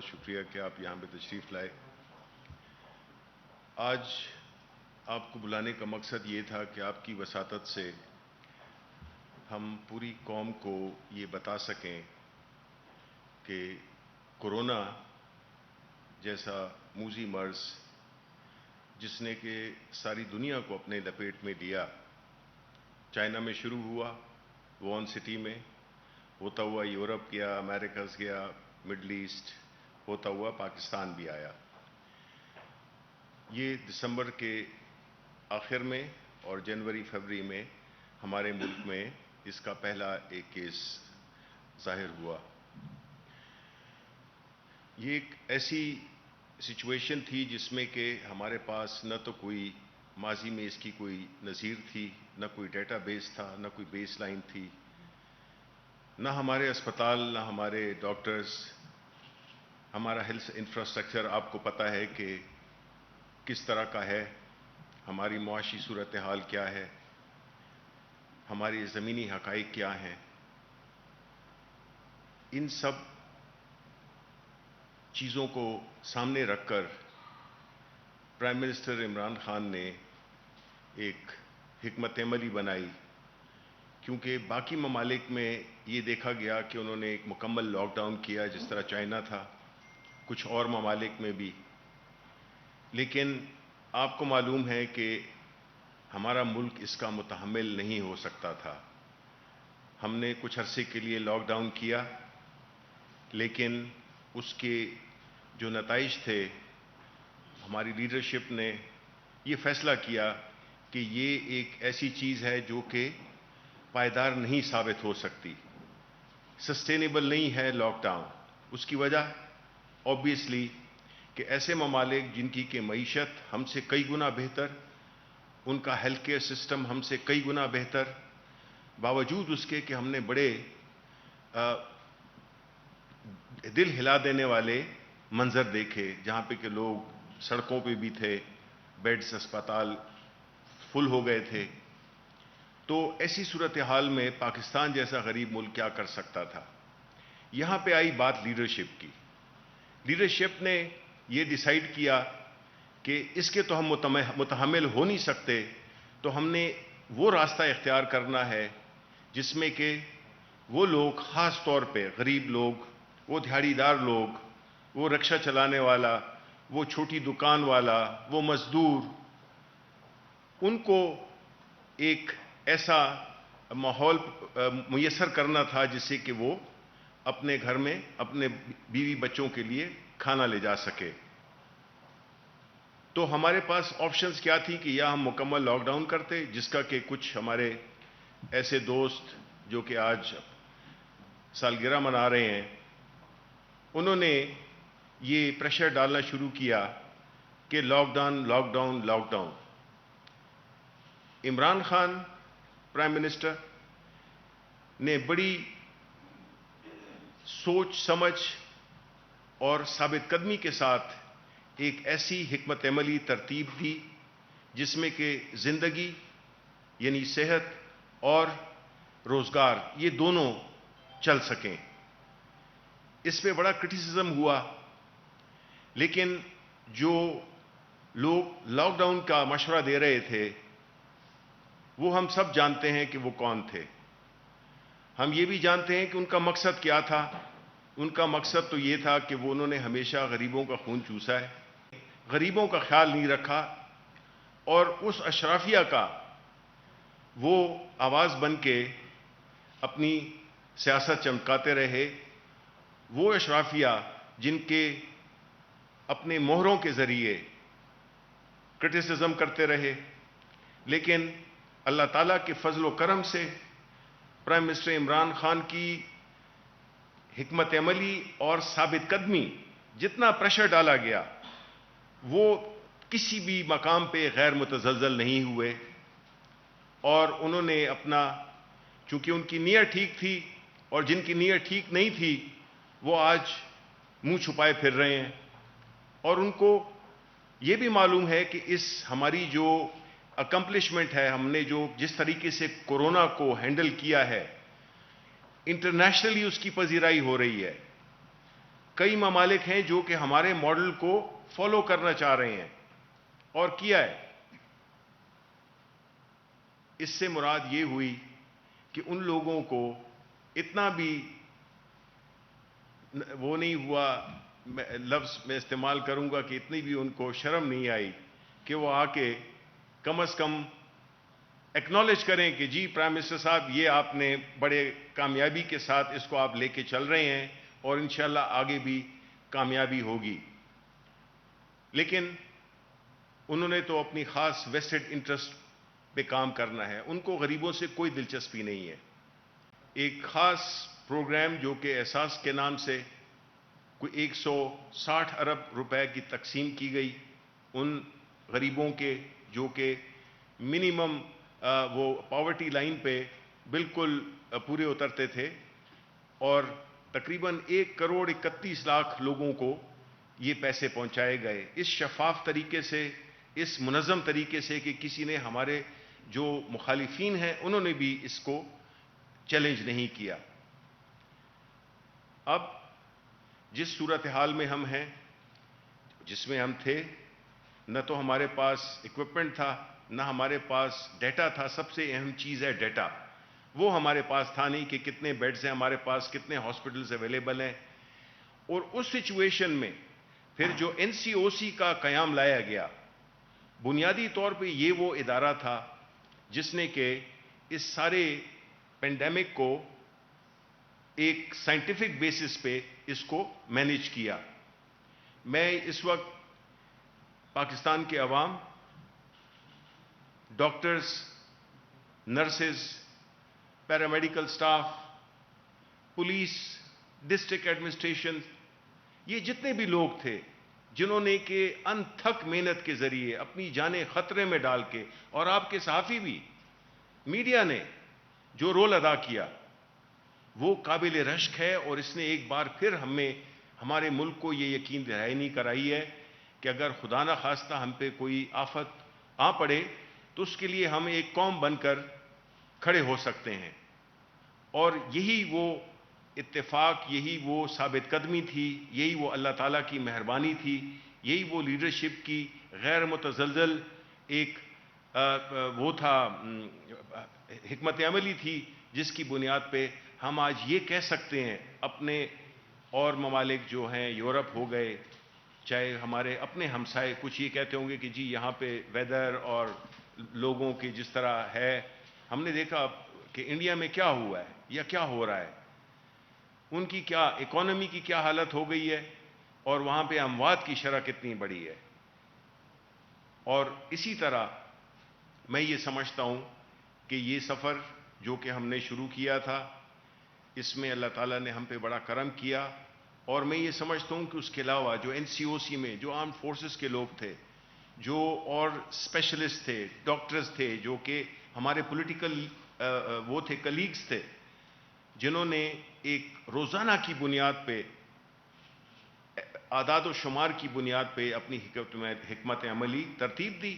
بہت شکریہ کہ آپ یہاں پہ تشریف لائے. آج آپ کو بلانے کا مقصد یہ تھا کہ آپ کی وساطت سے ہم پوری قوم کو یہ بتا سکیں کہ کورونا جیسا موذی مرض جس نے کہ ساری دنیا کو اپنے لپیٹ میں لیا، چائنا میں شروع ہوا، ووہان سٹی میں، ہوتا ہوا یورپ گیا، امریکاز گیا، مڈل ایسٹ، ہوتا ہوا پاکستان بھی آیا. یہ دسمبر کے آخر میں اور جنوری فروری میں ہمارے ملک میں اس کا پہلا ایک کیس ظاہر ہوا. یہ ایک ایسی سچویشن تھی جس میں کہ ہمارے پاس نہ تو کوئی ماضی میں اس کی کوئی نظیر تھی، نہ کوئی ڈیٹا بیس تھا، نہ کوئی بیس لائن تھی، نہ ہمارے اسپتال، نہ ہمارے ڈاکٹرز، ہمارا ہیلتھ انفراسٹرکچر آپ کو پتہ ہے کہ کس طرح کا ہے، ہماری معاشی صورتحال کیا ہے، ہماری زمینی حقائق کیا ہیں. ان سب چیزوں کو سامنے رکھ کر پرائم منسٹر عمران خان نے ایک حکمت عملی بنائی، کیونکہ باقی ممالک میں یہ دیکھا گیا کہ انہوں نے ایک مکمل لاک ڈاؤن کیا جس طرح چائنا تھا، کچھ اور ممالک میں بھی. لیکن آپ کو معلوم ہے کہ ہمارا ملک اس کا متحمل نہیں ہو سکتا تھا. ہم نے کچھ عرصے کے لیے لاک ڈاؤن کیا، لیکن اس کے جو نتائج تھے، ہماری لیڈرشپ نے یہ فیصلہ کیا کہ یہ ایک ایسی چیز ہے جو کہ پائیدار نہیں ثابت ہو سکتی، سسٹینیبل نہیں ہے لاک ڈاؤن. اس کی وجہ آبویسلی کہ ایسے ممالک جن کی کہ معیشت ہم سے کئی گنا بہتر، ان کا ہیلتھ کیئر سسٹم ہم سے کئی گنا بہتر، باوجود اس کے کہ ہم نے بڑے دل ہلا دینے والے منظر دیکھے جہاں پہ کہ لوگ سڑکوں پہ بھی تھے، بیڈز اسپتال فل ہو گئے تھے. تو ایسی صورتحال میں پاکستان جیسا غریب ملک کیا کر سکتا تھا؟ یہاں پہ آئی بات لیڈرشپ کی. لیڈرشپ نے یہ ڈیسائیڈ کیا کہ اس کے تو ہم متحمل ہو نہیں سکتے، تو ہم نے وہ راستہ اختیار کرنا ہے جس میں کہ وہ لوگ، خاص طور پہ غریب لوگ، وہ دہاڑی دار لوگ، وہ رکشہ چلانے والا، وہ چھوٹی دکان والا، وہ مزدور، ان کو ایک ایسا ماحول میسر کرنا تھا جس سے کہ وہ اپنے گھر میں اپنے بیوی بچوں کے لیے کھانا لے جا سکے. تو ہمارے پاس آپشنز کیا تھی کہ یا ہم مکمل لاک ڈاؤن کرتے، جس کا کہ کچھ ہمارے ایسے دوست جو کہ آج سالگرہ منا رہے ہیں، انہوں نے یہ پریشر ڈالنا شروع کیا کہ lockdown, lockdown, lockdown. Imran Khan prime minister نے بڑی سوچ سمجھ اور ثابت قدمی کے ساتھ ایک ایسی حکمت عملی ترتیب دی جس میں کہ زندگی یعنی صحت اور روزگار یہ دونوں چل سکیں. اس پہ بڑا کرٹیسزم ہوا، لیکن جو لوگ لاک ڈاؤن کا مشورہ دے رہے تھے وہ ہم سب جانتے ہیں کہ وہ کون تھے. ہم یہ بھی جانتے ہیں کہ ان کا مقصد کیا تھا. ان کا مقصد تو یہ تھا کہ انہوں نے ہمیشہ غریبوں کا خون چوسا ہے، غریبوں کا خیال نہیں رکھا، اور اس اشرافیہ کا وہ آواز بن کے اپنی سیاست چمکاتے رہے. وہ اشرافیہ جن کے اپنے مہروں کے ذریعے کرٹیسزم کرتے رہے، لیکن اللہ تعالیٰ کے فضل و کرم سے پرائم منسٹر عمران خان کی حکمت عملی اور ثابت قدمی، جتنا پریشر ڈالا گیا وہ کسی بھی مقام پہ غیر متزلزل نہیں ہوئے، اور انہوں نے اپنا، چونکہ ان کی نیت ٹھیک تھی، اور جن کی نیت ٹھیک نہیں تھی وہ آج منہ چھپائے پھر رہے ہیں. اور ان کو یہ بھی معلوم ہے کہ اس ہماری جو اکمپلشمنٹ ہے، ہم نے جو جس طریقے سے کورونا کو ہینڈل کیا ہے، انٹرنیشنلی اس کی پذیرائی ہو رہی ہے. کئی ممالک ہیں جو کہ ہمارے ماڈل کو فالو کرنا چاہ رہے ہیں اور کیا ہے. اس سے مراد یہ ہوئی کہ ان لوگوں کو اتنا بھی وہ نہیں ہوا، لفظ میں استعمال کروں گا کہ اتنی بھی ان کو شرم نہیں آئی کہ وہ آ کے کم از کم ایکنالج کریں کہ جی پرائم منسٹر صاحب یہ آپ نے بڑے کامیابی کے ساتھ اس کو آپ لے کے چل رہے ہیں اور انشاءاللہ آگے بھی کامیابی ہوگی. لیکن انہوں نے تو اپنی خاص ویسٹڈ انٹرسٹ پہ کام کرنا ہے، ان کو غریبوں سے کوئی دلچسپی نہیں ہے. ایک خاص پروگرام جو کہ احساس کے نام سے کوئی 160 ارب روپے کی تقسیم کی گئی ان غریبوں کے جو کہ منیمم وہ پاورٹی لائن پہ بالکل پورے اترتے تھے، اور تقریباً 1,31,00,000 لوگوں کو یہ پیسے پہنچائے گئے اس شفاف طریقے سے، اس منظم طریقے سے کہ کسی نے، ہمارے جو مخالفین ہیں انہوں نے بھی اس کو چیلنج نہیں کیا. اب جس صورتحال میں ہم ہیں، جس میں ہم تھے، نہ تو ہمارے پاس اکوپمنٹ تھا، نہ ہمارے پاس ڈیٹا تھا. سب سے اہم چیز ہے ڈیٹا، وہ ہمارے پاس تھا نہیں کہ کتنے بیڈز ہیں ہمارے پاس، کتنے ہاسپٹلز اویلیبل ہیں. اور اس سچویشن میں پھر جو NCOC کا قیام لایا گیا، بنیادی طور پہ یہ وہ ادارہ تھا جس نے کہ اس سارے پینڈیمک کو ایک سائنٹیفک بیسس پہ اس کو مینیج کیا. میں اس وقت پاکستان کے عوام، doctors, nurses, paramedical staff, police, district administration, یہ جتنے بھی لوگ تھے جنہوں نے کہ انتھک محنت کے ذریعے اپنی جانیں خطرے میں ڈال کے، اور آپ کے صحافی بھی، میڈیا نے جو رول ادا کیا وہ قابل رشک ہے. اور اس نے ایک بار پھر ہمارے ملک کو یہ یقین دہانی کرائی ہے کہ اگر خدا نہ خواستہ ہم پہ کوئی آفت آ پڑے تو اس کے لیے ہم ایک قوم بن کر کھڑے ہو سکتے ہیں. اور یہی وہ اتفاق، یہی وہ ثابت قدمی تھی، یہی وہ اللہ تعالیٰ کی مہربانی تھی، یہی وہ لیڈرشپ کی غیر متزلزل ایک وہ تھا، حکمت عملی تھی، جس کی بنیاد پہ ہم آج یہ کہہ سکتے ہیں. اپنے اور ممالک جو ہیں، یورپ ہو گئے، چاہے ہمارے اپنے ہمسائے، کچھ یہ کہتے ہوں گے کہ جی یہاں پہ ویدر اور لوگوں کی جس طرح ہے، ہم نے دیکھا کہ انڈیا میں کیا ہوا ہے یا کیا ہو رہا ہے، ان کی کیا اکانومی کی کیا حالت ہو گئی ہے، اور وہاں پہ اموات کی شرح کتنی بڑی ہے. اور اسی طرح میں یہ سمجھتا ہوں کہ یہ سفر جو کہ ہم نے شروع کیا تھا، اس میں اللہ تعالیٰ نے ہم پہ بڑا کرم کیا. اور میں یہ سمجھتا ہوں کہ اس کے علاوہ جو NCOC میں جو آرمڈ فورسز کے لوگ تھے، جو اور اسپیشلسٹ تھے، ڈاکٹرز تھے، جو کہ ہمارے پولیٹیکل وہ تھے، کلیگز تھے، جنہوں نے ایک روزانہ کی بنیاد پہ، اعداد و شمار کی بنیاد پہ اپنی حکمت عملی ترتیب دی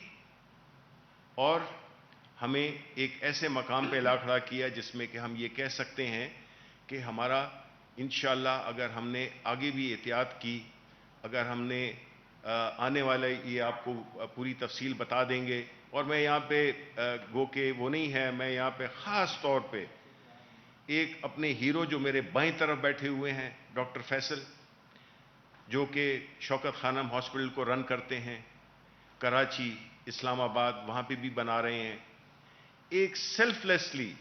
اور ہمیں ایک ایسے مقام پہ لا کھڑا کیا جس میں کہ ہم یہ کہہ سکتے ہیں کہ ہمارا انشاءاللہ اگر ہم نے آگے بھی احتیاط کی، اگر ہم نے آنے والے یہ آپ کو پوری تفصیل بتا دیں گے. اور میں یہاں پہ گو کہ وہ نہیں ہے، میں یہاں پہ خاص طور پہ ایک اپنے ہیرو جو میرے بائیں طرف بیٹھے ہوئے ہیں، ڈاکٹر فیصل، جو کہ شوکت خانم ہاسپٹل کو رن کرتے ہیں، کراچی، اسلام آباد، وہاں پہ بھی بنا رہے ہیں. ایک سیلف لیسلی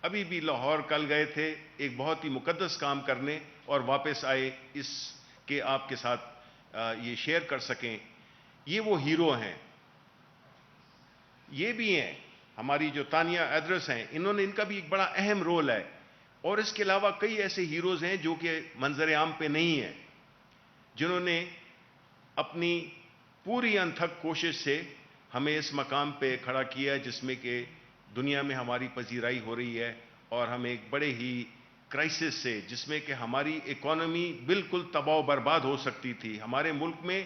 ابھی بھی لاہور کل گئے تھے ایک بہت ہی مقدس کام کرنے، اور واپس آئے اس کے آپ کے ساتھ یہ شیئر کر سکیں. یہ وہ ہیرو ہیں. یہ بھی ہیں ہماری جو تانیہ ایدرس ہیں، ان کا بھی ایک بڑا اہم رول ہے. اور اس کے علاوہ کئی ایسے ہیروز ہیں جو کہ منظر عام پہ نہیں ہیں، جنہوں نے اپنی پوری انتھک کوشش سے ہمیں اس مقام پہ کھڑا کیا جس میں کہ دنیا میں ہماری پذیرائی ہو رہی ہے. اور ہم ایک بڑے ہی کرائسس سے، جس میں کہ ہماری اکانومی بالکل تباہ و برباد ہو سکتی تھی، ہمارے ملک میں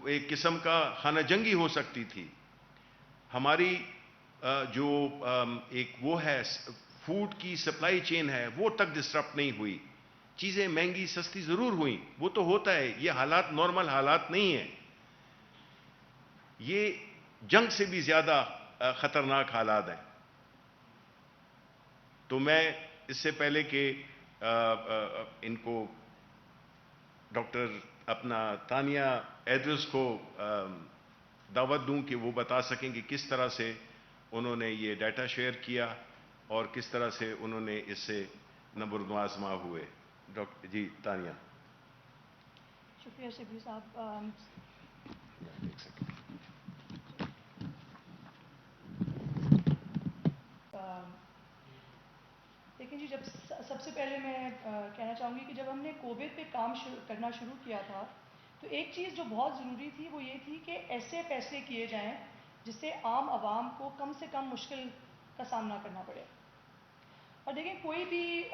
ایک قسم کا خانہ جنگی ہو سکتی تھی، ہماری جو ایک وہ ہے فوڈ کی سپلائی چین ہے وہ تک ڈسٹرپٹ نہیں ہوئی. چیزیں مہنگی سستی ضرور ہوئیں، وہ تو ہوتا ہے، یہ حالات نارمل حالات نہیں ہیں، یہ جنگ سے بھی زیادہ خطرناک حالات ہیں. تو میں اس سے پہلے کہ ان کو ڈاکٹر اپنا تانیہ ایدرس کو دعوت دوں کہ وہ بتا سکیں کہ کس طرح سے انہوں نے یہ ڈیٹا شیئر کیا اور کس طرح سے انہوں نے اس سے نمبر آزما ہوئے. ڈاکٹر جی تانیہ. شکریہ شبیر صاحب. لیکن جی، جب سب سے پہلے میں کہنا چاہوں گی کہ جب ہم نے کووڈ پہ کام کرنا شروع کیا تھا تو ایک چیز جو بہت ضروری تھی وہ یہ تھی کہ ایسے فیصلے کیے جائیں جس سے عام عوام کو کم سے کم مشکل کا سامنا کرنا پڑے. اور دیکھیں، کوئی بھی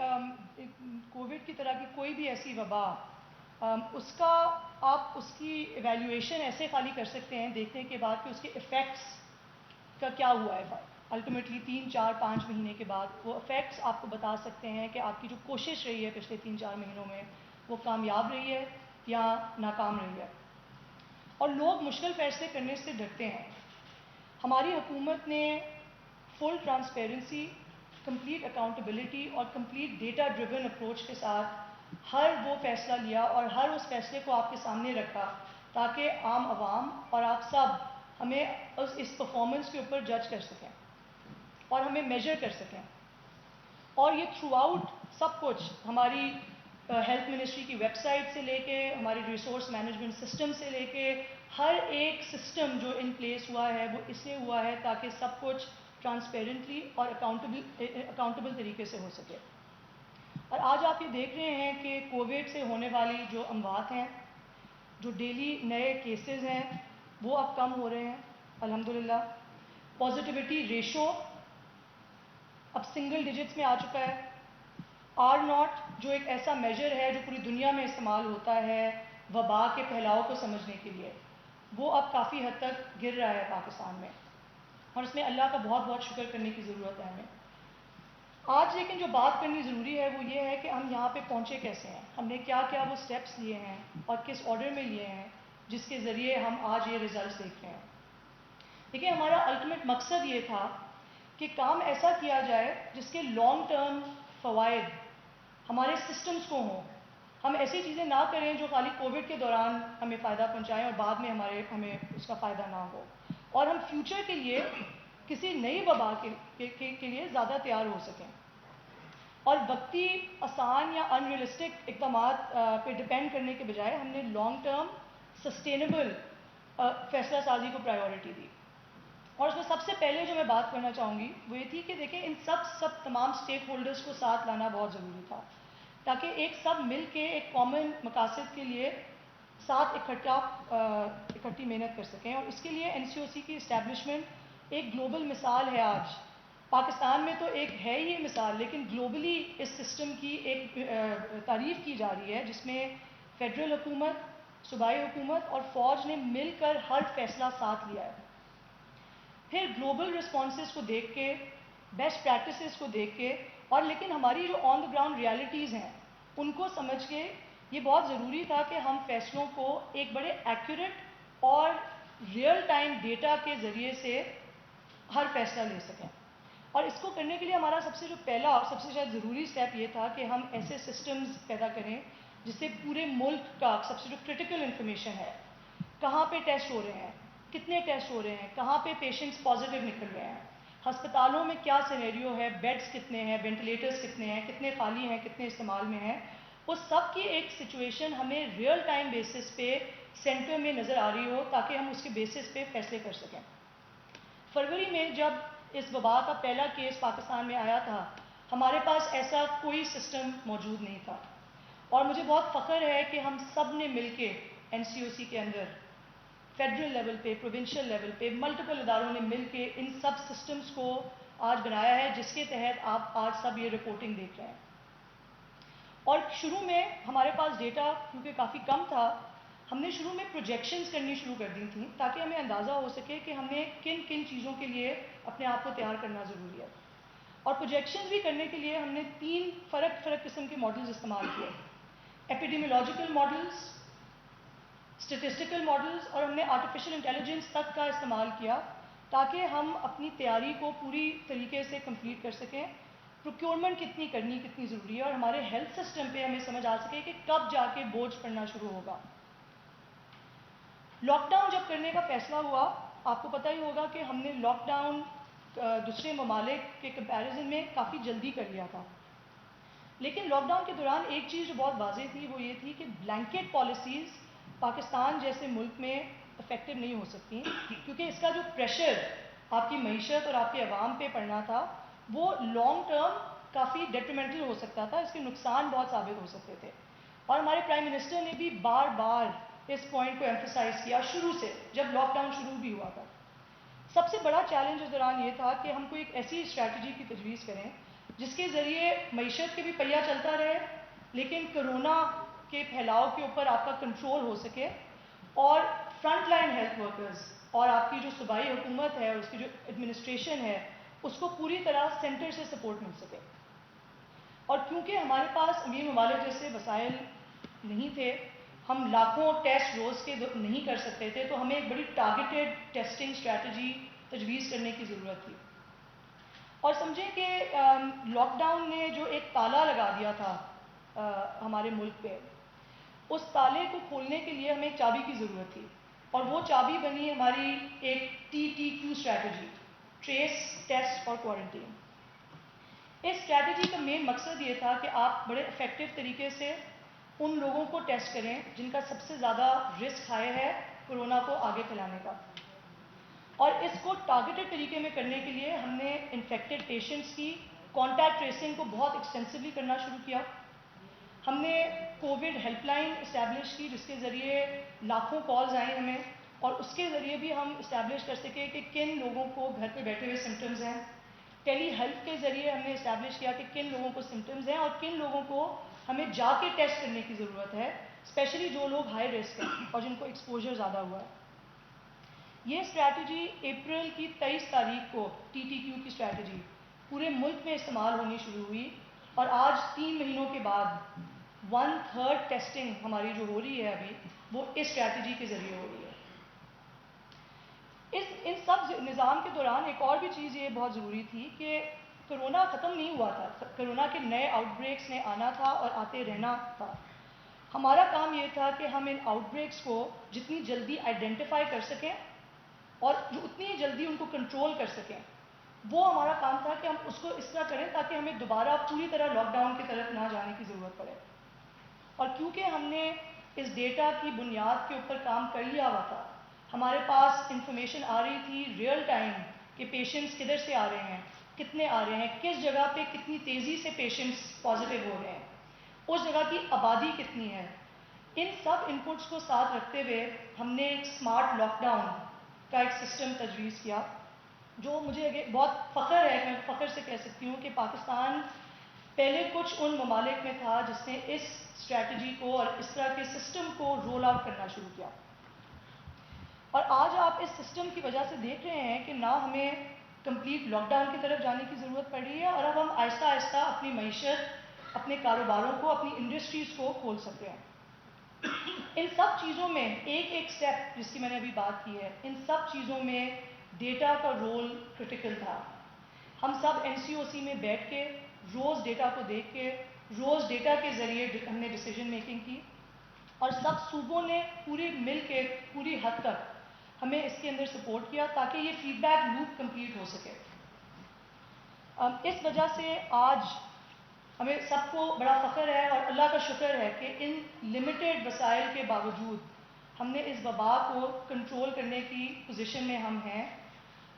کووڈ کی طرح کی کوئی بھی ایسی وبا، اس کا آپ اس کی ایویلیویشن ایسے خالی کر سکتے ہیں دیکھنے کے بعد کہ اس کے ایفیکٹس کا کیا ہوا ہے. الٹیمیٹلی 3 4 5 مہینے کے بعد وہ افیکٹس آپ کو بتا سکتے ہیں کہ آپ کی جو کوشش رہی ہے پچھلے 3 4 مہینوں میں وہ کامیاب رہی ہے یا ناکام رہی ہے. اور لوگ مشکل فیصلے کرنے سے ڈرتے ہیں. ہماری حکومت نے فل ٹرانسپیرنسی، کمپلیٹ اکاؤنٹیبلٹی اور کمپلیٹ ڈیٹا ڈریون اپروچ کے ساتھ ہر وہ فیصلہ لیا اور ہر اس فیصلے کو آپ کے سامنے رکھا تاکہ عام عوام اور آپ سب ہمیں اس پرفارمنس کے اوپر جج کر سکیں اور ہمیں میجر کر سکیں. اور یہ تھرو آؤٹ سب کچھ ہماری ہیلتھ منسٹری کی ویب سائٹ سے لے کے ہماری ریسورس مینجمنٹ سسٹم سے لے کے ہر ایک سسٹم جو ان پلیس ہوا ہے وہ اس لیے ہوا ہے تاکہ سب کچھ ٹرانسپیرنٹلی اور اکاؤنٹیبل طریقے سے ہو سکے. اور آج آپ یہ دیکھ رہے ہیں کہ کووڈ سے ہونے والی جو اموات ہیں، جو ڈیلی نئے کیسز ہیں، وہ اب کم ہو رہے ہیں الحمدللہ. پازیٹیوٹی ریشو اب سنگل ڈیجٹس میں آ چکا ہے. R0 جو ایک ایسا میجر ہے جو پوری دنیا میں استعمال ہوتا ہے وبا کے پھیلاؤ کو سمجھنے کے لیے، وہ اب کافی حد تک گر رہا ہے پاکستان میں، اور اس میں اللہ کا بہت بہت شکر کرنے کی ضرورت ہے ہمیں. آج لیکن جو بات کرنی ضروری ہے وہ یہ ہے کہ ہم یہاں پہ پہنچے کیسے ہیں، ہم نے کیا کیا وہ سٹیپس لیے ہیں اور کس آرڈر میں لیے ہیں جس کے ذریعے ہم آج یہ ریزلٹس دیکھ رہے ہیں. دیکھیں، ہمارا الٹیمیٹ مقصد یہ تھا کہ کام ایسا کیا جائے جس کے لانگ ٹرم فوائد ہمارے سسٹمز کو ہوں. ہم ایسی چیزیں نہ کریں جو خالی کووڈ کے دوران ہمیں فائدہ پہنچائیں اور بعد میں ہمیں اس کا فائدہ نہ ہو، اور ہم فیوچر کے لیے کسی نئی وبا کے لیے زیادہ تیار ہو سکیں. اور وقتی آسان یا ان ریئلسٹک اقدامات پہ ڈپینڈ کرنے کے بجائے ہم نے لانگ ٹرم سسٹینیبل فیصلہ سازی کو پرائیورٹی دی. اور اس میں سب سے پہلے جو میں بات کرنا چاہوں گی وہ یہ تھی کہ دیکھیں، ان سب تمام اسٹیک ہولڈرز کو ساتھ لانا بہت ضروری تھا تاکہ ایک سب مل کے ایک کامن مقاصد کے لیے ساتھ اکٹھی محنت کر سکیں. اور اس کے لیے NCOC کی اسٹیبلشمنٹ ایک گلوبل مثال ہے. آج پاکستان میں تو ایک ہے ہی یہ مثال، لیکن گلوبلی اس سسٹم کی ایک تعریف کی جا رہی ہے جس میں فیڈرل حکومت، صوبائی حکومت اور فوج نے مل کر ہر فیصلہ ساتھ لیا ہے. پھر گلوبل رسپانسز کو دیکھ کے، بیسٹ پریکٹسز کو دیکھ کے، اور لیکن ہماری جو آن دا گراؤنڈ ریالٹیز ہیں ان کو سمجھ کے یہ بہت ضروری تھا کہ ہم فیصلوں کو ایک بڑے ایکوریٹ اور ریئل ٹائم ڈیٹا کے ذریعے سے ہر فیصلہ لے سکیں. اور اس کو کرنے کے لیے ہمارا سب سے جو پہلا اور سب سے شاید ضروری اسٹیپ یہ تھا کہ ہم ایسے سسٹمز پیدا کریں جس سے پورے ملک کا سب سے جو کرٹیکل انفارمیشن ہے، کہاں پہ ٹیسٹ ہو رہے ہیں، کتنے ٹیسٹ ہو رہے ہیں، کہاں پہ پیشنٹس پازیٹیو نکل رہے ہیں، ہسپتالوں میں کیا سینیریو ہے، بیڈز کتنے ہیں، وینٹیلیٹرز کتنے ہیں، کتنے خالی ہیں، کتنے استعمال میں ہیں، اس سب کی ایک سچویشن ہمیں ریئل ٹائم بیسس پہ سینٹر میں نظر آ رہی ہو تاکہ ہم اس کے بیسس پہ فیصلے کر سکیں. فروری میں جب اس وبا کا پہلا کیس پاکستان میں آیا تھا ہمارے پاس ایسا کوئی سسٹم موجود نہیں تھا، اور مجھے بہت فخر ہے کہ ہم سب نے مل کے NCOC کے اندر فیڈرل لیول پہ، پروونشل لیول پہ ملٹیپل اداروں نے مل کے ان سب سسٹمز کو آج بنایا ہے جس کے تحت آپ آج سب یہ رپورٹنگ دیکھ رہے ہیں. اور شروع میں ہمارے پاس ڈیٹا کیونکہ کافی کم تھا، ہم نے شروع میں پروجیکشنز کرنی شروع کر دی تھیں تاکہ ہمیں اندازہ ہو سکے کہ ہمیں کن کن چیزوں کے لیے اپنے آپ کو تیار کرنا ضروری ہے. اور پروجیکشنز بھی کرنے کے لیے ہم نے 3 فرق قسم کے ماڈلز استعمال کیے. ایپیڈیمیولوجیکل ماڈلز، اسٹیٹسٹیکل ماڈلز، اور ہم نے آرٹیفیشل انٹیلیجنس تک کا استعمال کیا تاکہ ہم اپنی تیاری کو پوری طریقے سے کمپلیٹ کر سکیں. پروکیورمنٹ کتنی ضروری ہے، اور ہمارے ہیلتھ سسٹم پہ ہمیں سمجھ آ سکے کہ کب جا کے بوجھ پڑنا شروع ہوگا. لاک ڈاؤن جب کرنے کا فیصلہ ہوا، آپ کو پتہ ہی ہوگا کہ ہم نے لاک ڈاؤن دوسرے ممالک کے کمپیریزن میں کافی جلدی کر لیا تھا. لیکن لاک ڈاؤن کے دوران ایک چیز جو بہت واضح تھی وہ یہ تھی کہ بلینکٹ پالیسیز پاکستان جیسے ملک میں افیکٹو نہیں ہو سکتی، کیونکہ اس کا جو پریشر آپ کی معیشت اور آپ کے عوام پہ پڑنا تھا وہ لانگ ٹرم کافی ڈیٹریمنٹل ہو سکتا تھا، اس کے نقصان بہت ثابت ہو سکتے تھے. اور ہمارے پرائم منسٹر نے بھی بار بار اس پوائنٹ کو ایمفسائز کیا شروع سے، جب لاک ڈاؤن شروع بھی ہوا تھا. سب سے بڑا چیلنج اس دوران یہ تھا کہ ہم کو ایک ایسی اسٹریٹجی کی تجویز کریں جس کے ذریعے معیشت کے بھی پہیہ چلتا رہے، لیکن کرونا کے پھیلاؤ کے اوپر آپ کا کنٹرول ہو سکے، اور فرنٹ لائن ہیلتھ ورکرز اور آپ کی جو صوبائی حکومت ہے اور اس کی جو ایڈمنسٹریشن ہے اس کو پوری طرح سینٹر سے سپورٹ مل سکے. اور کیونکہ ہمارے پاس امیر ممالک جیسے وسائل نہیں تھے، ہم لاکھوں ٹیسٹ روز کے نہیں کر سکتے تھے، تو ہمیں ایک بڑی ٹارگیٹڈ ٹیسٹنگ اسٹریٹجی تجویز کرنے کی ضرورت تھی. اور سمجھیں کہ لاک ڈاؤن نے جو ایک تالا لگا دیا تھا ہمارے ملک پہ، اس تالے کو کھولنے کے لیے ہمیں ایک چابی کی ضرورت تھی، اور وہ چابی بنی ہماری ایک TTQ اسٹریٹجی، ٹریس، ٹیسٹ اور کوارنٹین. اس اسٹریٹجی کا مین مقصد یہ تھا کہ آپ بڑے افیکٹو طریقے سے ان لوگوں کو ٹیسٹ کریں جن کا سب سے زیادہ رسک ہائی ہے کرونا کو آگے پھیلانے کا. اور اس کو ٹارگیٹڈ طریقے میں کرنے کے لیے ہم نے انفیکٹڈ پیشنٹس کی کانٹیکٹ ٹریسنگ کو بہت ایکسٹینسولی کرنا شروع کیا. ہم نے کووڈ ہیلپ لائن اسٹیبلش کی جس کے ذریعے لاکھوں کالز آئیں ہمیں، اور اس کے ذریعے بھی ہم اسٹیبلش کر سکے کہ کن لوگوں کو گھر پہ بیٹھے ہوئے سمٹمز ہیں. ٹیلی ہیلتھ کے ذریعے ہم نے اسٹیبلش کیا کہ کن لوگوں کو سمٹمز ہیں اور کن لوگوں کو ہمیں جا کے ٹیسٹ کرنے کی ضرورت ہے، اسپیشلی جو لوگ ہائی رسک ہیں اور جن کو ایکسپوجر زیادہ ہوا ہے. یہ اسٹریٹجی اپریل کی 23 تاریخ کو TTQ کی اسٹریٹجی پورے ملک میں استعمال ہونی شروع ہوئی، اور آج 3 مہینوں کے بعد 1/3 ٹیسٹنگ ہماری جو ہو رہی ہے ابھی وہ اس اسٹریٹجی کے ذریعے ہو رہی ہے. ان سب نظام کے دوران ایک اور بھی چیز یہ بہت ضروری تھی کہ کرونا ختم نہیں ہوا تھا، کرونا کے نئے آؤٹ بریکس نے آنا تھا اور آتے رہنا تھا. ہمارا کام یہ تھا کہ ہم ان آؤٹ بریکس کو جتنی جلدی آئیڈینٹیفائی کر سکیں اور جو اتنی جلدی ان کو کنٹرول کر سکیں، وہ ہمارا کام تھا کہ ہم اس کو اس طرح کریں تاکہ ہمیں دوبارہ پوری طرح لاک ڈاؤن کی طرف نہ جانے کی ضرورت پڑے. اور کیونکہ ہم نے اس ڈیٹا کی بنیاد کے اوپر کام کر لیا ہوا تھا، ہمارے پاس انفارمیشن آ رہی تھی ریئل ٹائم کہ پیشنٹس کدھر سے آ رہے ہیں، کتنے آ رہے ہیں، کس جگہ پہ کتنی تیزی سے پیشنٹس پازیٹیو ہو رہے ہیں، اس جگہ کی آبادی کتنی ہے. ان سب انپٹس کو ساتھ رکھتے ہوئے ہم نے ایک اسمارٹ لاک ڈاؤن کا ایک سسٹم تجویز کیا، جو مجھے بہت فخر ہے، میں فخر سے کہہ سکتی ہوں کہ پاکستان پہلے کچھ ان ممالک میں تھا جس نے اس اسٹریٹجی کو اور اس طرح کے سسٹم کو رول آؤٹ کرنا شروع کیا. اور آج آپ اس سسٹم کی وجہ سے دیکھ رہے ہیں کہ نہ ہمیں کمپلیٹ لاک ڈاؤن کی طرف جانے کی ضرورت پڑ رہی ہے، اور اب ہم آہستہ آہستہ اپنی معیشت، اپنے کاروباروں کو، اپنی انڈسٹریز کو کھول سکتے ہیں. ان سب چیزوں میں ایک ایک سٹیپ جس کی میں نے ابھی بات کی ہے، ان سب چیزوں میں ڈیٹا کا رول کرٹیکل تھا. ہم سب NCOC میں بیٹھ کے روز ڈیٹا کو دیکھ کے روز ڈیٹا کے ذریعے ہم نے ڈیسیجن میکنگ کی، اور سب صوبوں نے پوری مل کے پوری حد تک ہمیں اس کے اندر سپورٹ کیا تاکہ یہ فیڈ بیک لوپ کمپلیٹ ہو سکے. اس وجہ سے آج ہمیں سب کو بڑا فخر ہے اور اللہ کا شکر ہے کہ ان لمیٹڈ وسائل کے باوجود ہم نے اس وبا کو کنٹرول کرنے کی پوزیشن میں ہم ہیں.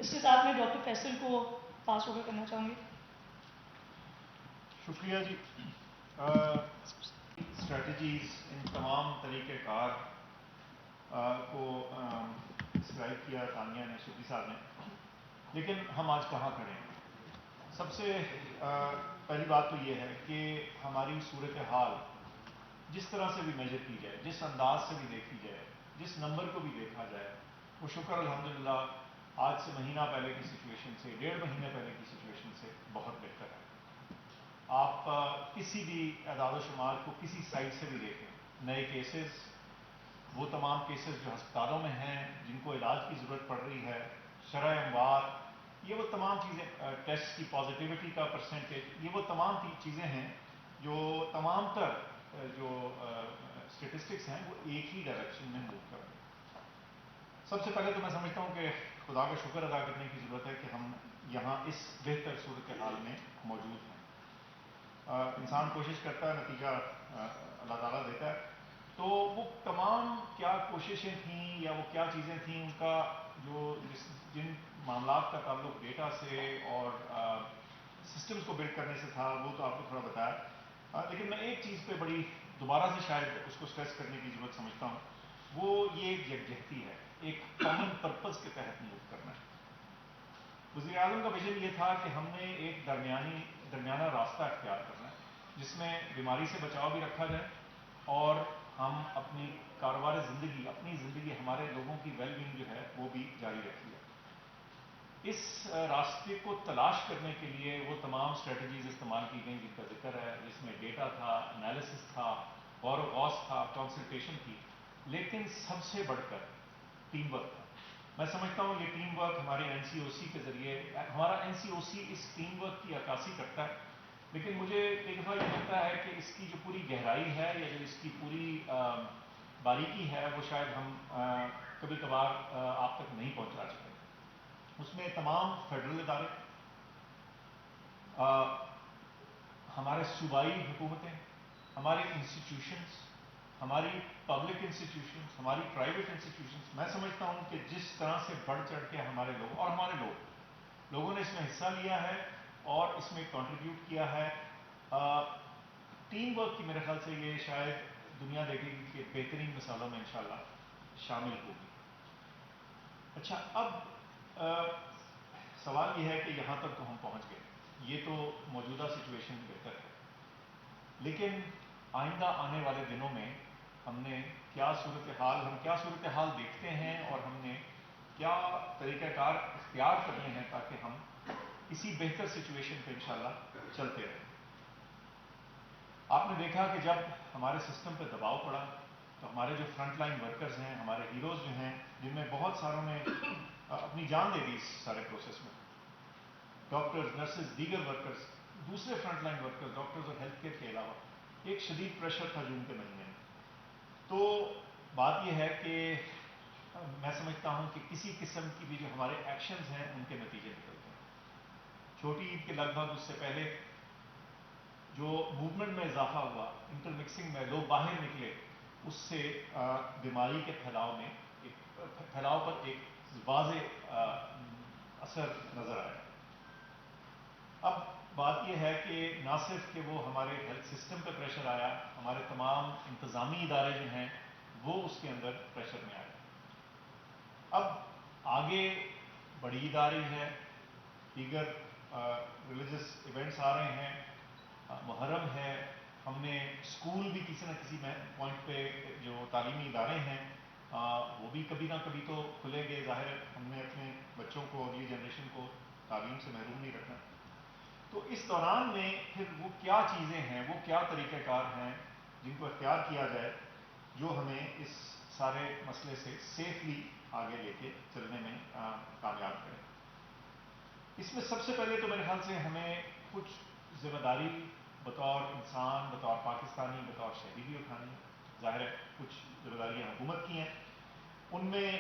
اس کے ساتھ میں ڈاکٹر فیصل کو پاس اوور کرنا چاہوں گی. شکریہ جی. اسٹریٹجیز، ان تمام طریقہ کار کو ڈسکرائب کیا تانیہ نے، شفیع صاحب نے، لیکن ہم آج کہاں کھڑے ہیں؟ سب سے پہلی بات تو یہ ہے کہ ہماری صورتحال جس طرح سے بھی میجر کی جائے، جس انداز سے بھی دیکھی جائے، جس نمبر کو بھی دیکھا جائے، وہ شکر الحمدللہ آج سے مہینہ پہلے کی سچویشن سے، 1.5 مہینے پہلے کی سچویشن سے بہت بہتر ہے. آپ کسی بھی اعداد و شمار کو کسی سائٹ سے بھی دیکھیں، نئے کیسز، وہ تمام کیسز جو ہسپتالوں میں ہیں جن کو علاج کی ضرورت پڑ رہی ہے، شرح اموات، یہ وہ تمام چیزیں، ٹیسٹ کی پازیٹیوٹی کا پرسنٹیج، یہ وہ تمام چیزیں ہیں جو تمام تر جو اسٹیٹسٹکس ہیں وہ ایک ہی ڈائریکشن میں موو کر رہے ہیں۔ سب سے پہلے تو میں سمجھتا ہوں کہ خدا کا شکر ادا کرنے کی ضرورت ہے کہ ہم یہاں اس بہتر صورتحال میں موجود ہیں۔ انسان کوشش کرتا ہے، نتیجہ اللہ تعالیٰ دیتا ہے۔ تو وہ تمام کیا کوششیں تھیں یا وہ کیا چیزیں تھیں، ان کا جو جن معاملات کا تعلق ڈیٹا سے اور سسٹمز کو بلڈ کرنے سے تھا، وہ تو آپ کو تھوڑا بتایا، لیکن میں ایک چیز پہ بڑی دوبارہ سے شاید اس کو اسٹریس کرنے کی ضرورت سمجھتا ہوں، وہ یہ یکجہتی ہے، ایک کامن پرپز کے تحت موو کرنا ہے۔ وزیر اعظم کا ویژن یہ تھا کہ ہم نے ایک درمیانہ راستہ اختیار کرنا ہے جس میں بیماری سے بچاؤ بھی رکھا جائے اور ہم اپنی کاروبار زندگی، اپنی زندگی، ہمارے لوگوں کی ویل بینگ جو ہے وہ بھی جاری رکھی ہے۔ اس راستے کو تلاش کرنے کے لیے وہ تمام اسٹریٹجیز استعمال کی گئیں جن کا ذکر ہے، جس میں ڈیٹا تھا، انالیسس تھا، غور و غوص تھا، کنسلٹیشن تھی، لیکن سب سے بڑھ کر ٹیم ورک تھا۔ میں سمجھتا ہوں یہ ٹیم ورک ہمارے این سی او سی کے ذریعے، ہمارا این سی او سی اس ٹیم ورک کی عکاسی کرتا ہے، لیکن مجھے ایک دفعہ یہ لگتا ہے کہ اس کی جو پوری گہرائی ہے یا جو اس کی پوری باریکی ہے وہ شاید ہم کبھی کبھار آپ تک نہیں پہنچا سکتے۔ اس میں تمام فیڈرل ادارے، ہمارے صوبائی حکومتیں، ہمارے انسٹیٹیوشنز، ہماری پبلک انسٹیٹیوشنز، ہماری پرائیویٹ انسٹیٹیوشنز، میں سمجھتا ہوں کہ جس طرح سے بڑھ چڑھ کے ہمارے لوگوں نے اس میں حصہ لیا ہے اور اس میں کنٹریبیوٹ کیا ہے، ٹیم ورک کی میرے خیال سے یہ شاید دنیا دیکھے گی کہ بہترین مثالوں میں انشاءاللہ شامل ہوگی۔ اچھا، اب سوال یہ ہے کہ یہاں تک تو ہم پہنچ گئے، یہ تو موجودہ سچویشن بہتر ہے، لیکن آئندہ آنے والے دنوں میں ہم کیا صورتحال دیکھتے ہیں اور ہم نے کیا طریقہ کار اختیار کرنے ہیں تاکہ ہم اسی بہتر سچویشن پہ انشاءاللہ چلتے رہیں۔ آپ نے دیکھا کہ جب ہمارے سسٹم پہ دباؤ پڑا تو ہمارے جو فرنٹ لائن ورکرز ہیں، ہمارے ہیروز جو ہیں، جن میں بہت ساروں نے اپنی جان دے دی اس سارے پروسیس میں، ڈاکٹرز، نرسز، دیگر ورکرز، دوسرے فرنٹ لائن ورکرز، ڈاکٹرز اور ہیلتھ کیئر کے علاوہ، ایک شدید پریشر تھا جون کے مہینے میں۔ تو بات یہ ہے کہ میں سمجھتا ہوں کہ کسی قسم کی بھی جو ہمارے ایکشنز ہیں ان کے نتیجے نکلتے ہیں۔ چھوٹی عید کے لگ بھگ اس سے پہلے جو موومنٹ میں اضافہ ہوا، انٹر مکسنگ میں لوگ باہر نکلے، اس سے بیماری کے پھیلاؤ پر ایک واضح اثر نظر آیا۔ اب بات یہ ہے کہ نہ صرف کہ وہ ہمارے ہیلتھ سسٹم پہ پریشر آیا، ہمارے تمام انتظامی ادارے جو ہیں وہ اس کے اندر پریشر میں آئے۔ اب آگے بڑی عید آ رہی ہے، دیگر ریلیجس ایونٹس آ رہے ہیں، محرم ہے، ہم نے اسکول بھی کسی نہ کسی پوائنٹ پہ جو تعلیمی ادارے ہیں وہ بھی کبھی نہ کبھی تو کھلیں گے، ظاہر ہے ہم نے اپنے بچوں کو، اگلی جنریشن کو تعلیم سے محروم نہیں رکھنا۔ تو اس دوران میں پھر وہ کیا چیزیں ہیں، وہ کیا طریقہ کار ہیں جن کو اختیار کیا جائے جو ہمیں اس سارے مسئلے سے سیفلی آگے لے کے چلنے میں کامیاب کریں۔ اس میں سب سے پہلے تو میرے خیال سے ہمیں کچھ ذمہ داری بطور انسان، بطور پاکستانی، بطور شہری بھی اٹھانی ہے۔ ظاہر ہے کچھ ذمہ داریاں حکومت کی ہیں، ان میں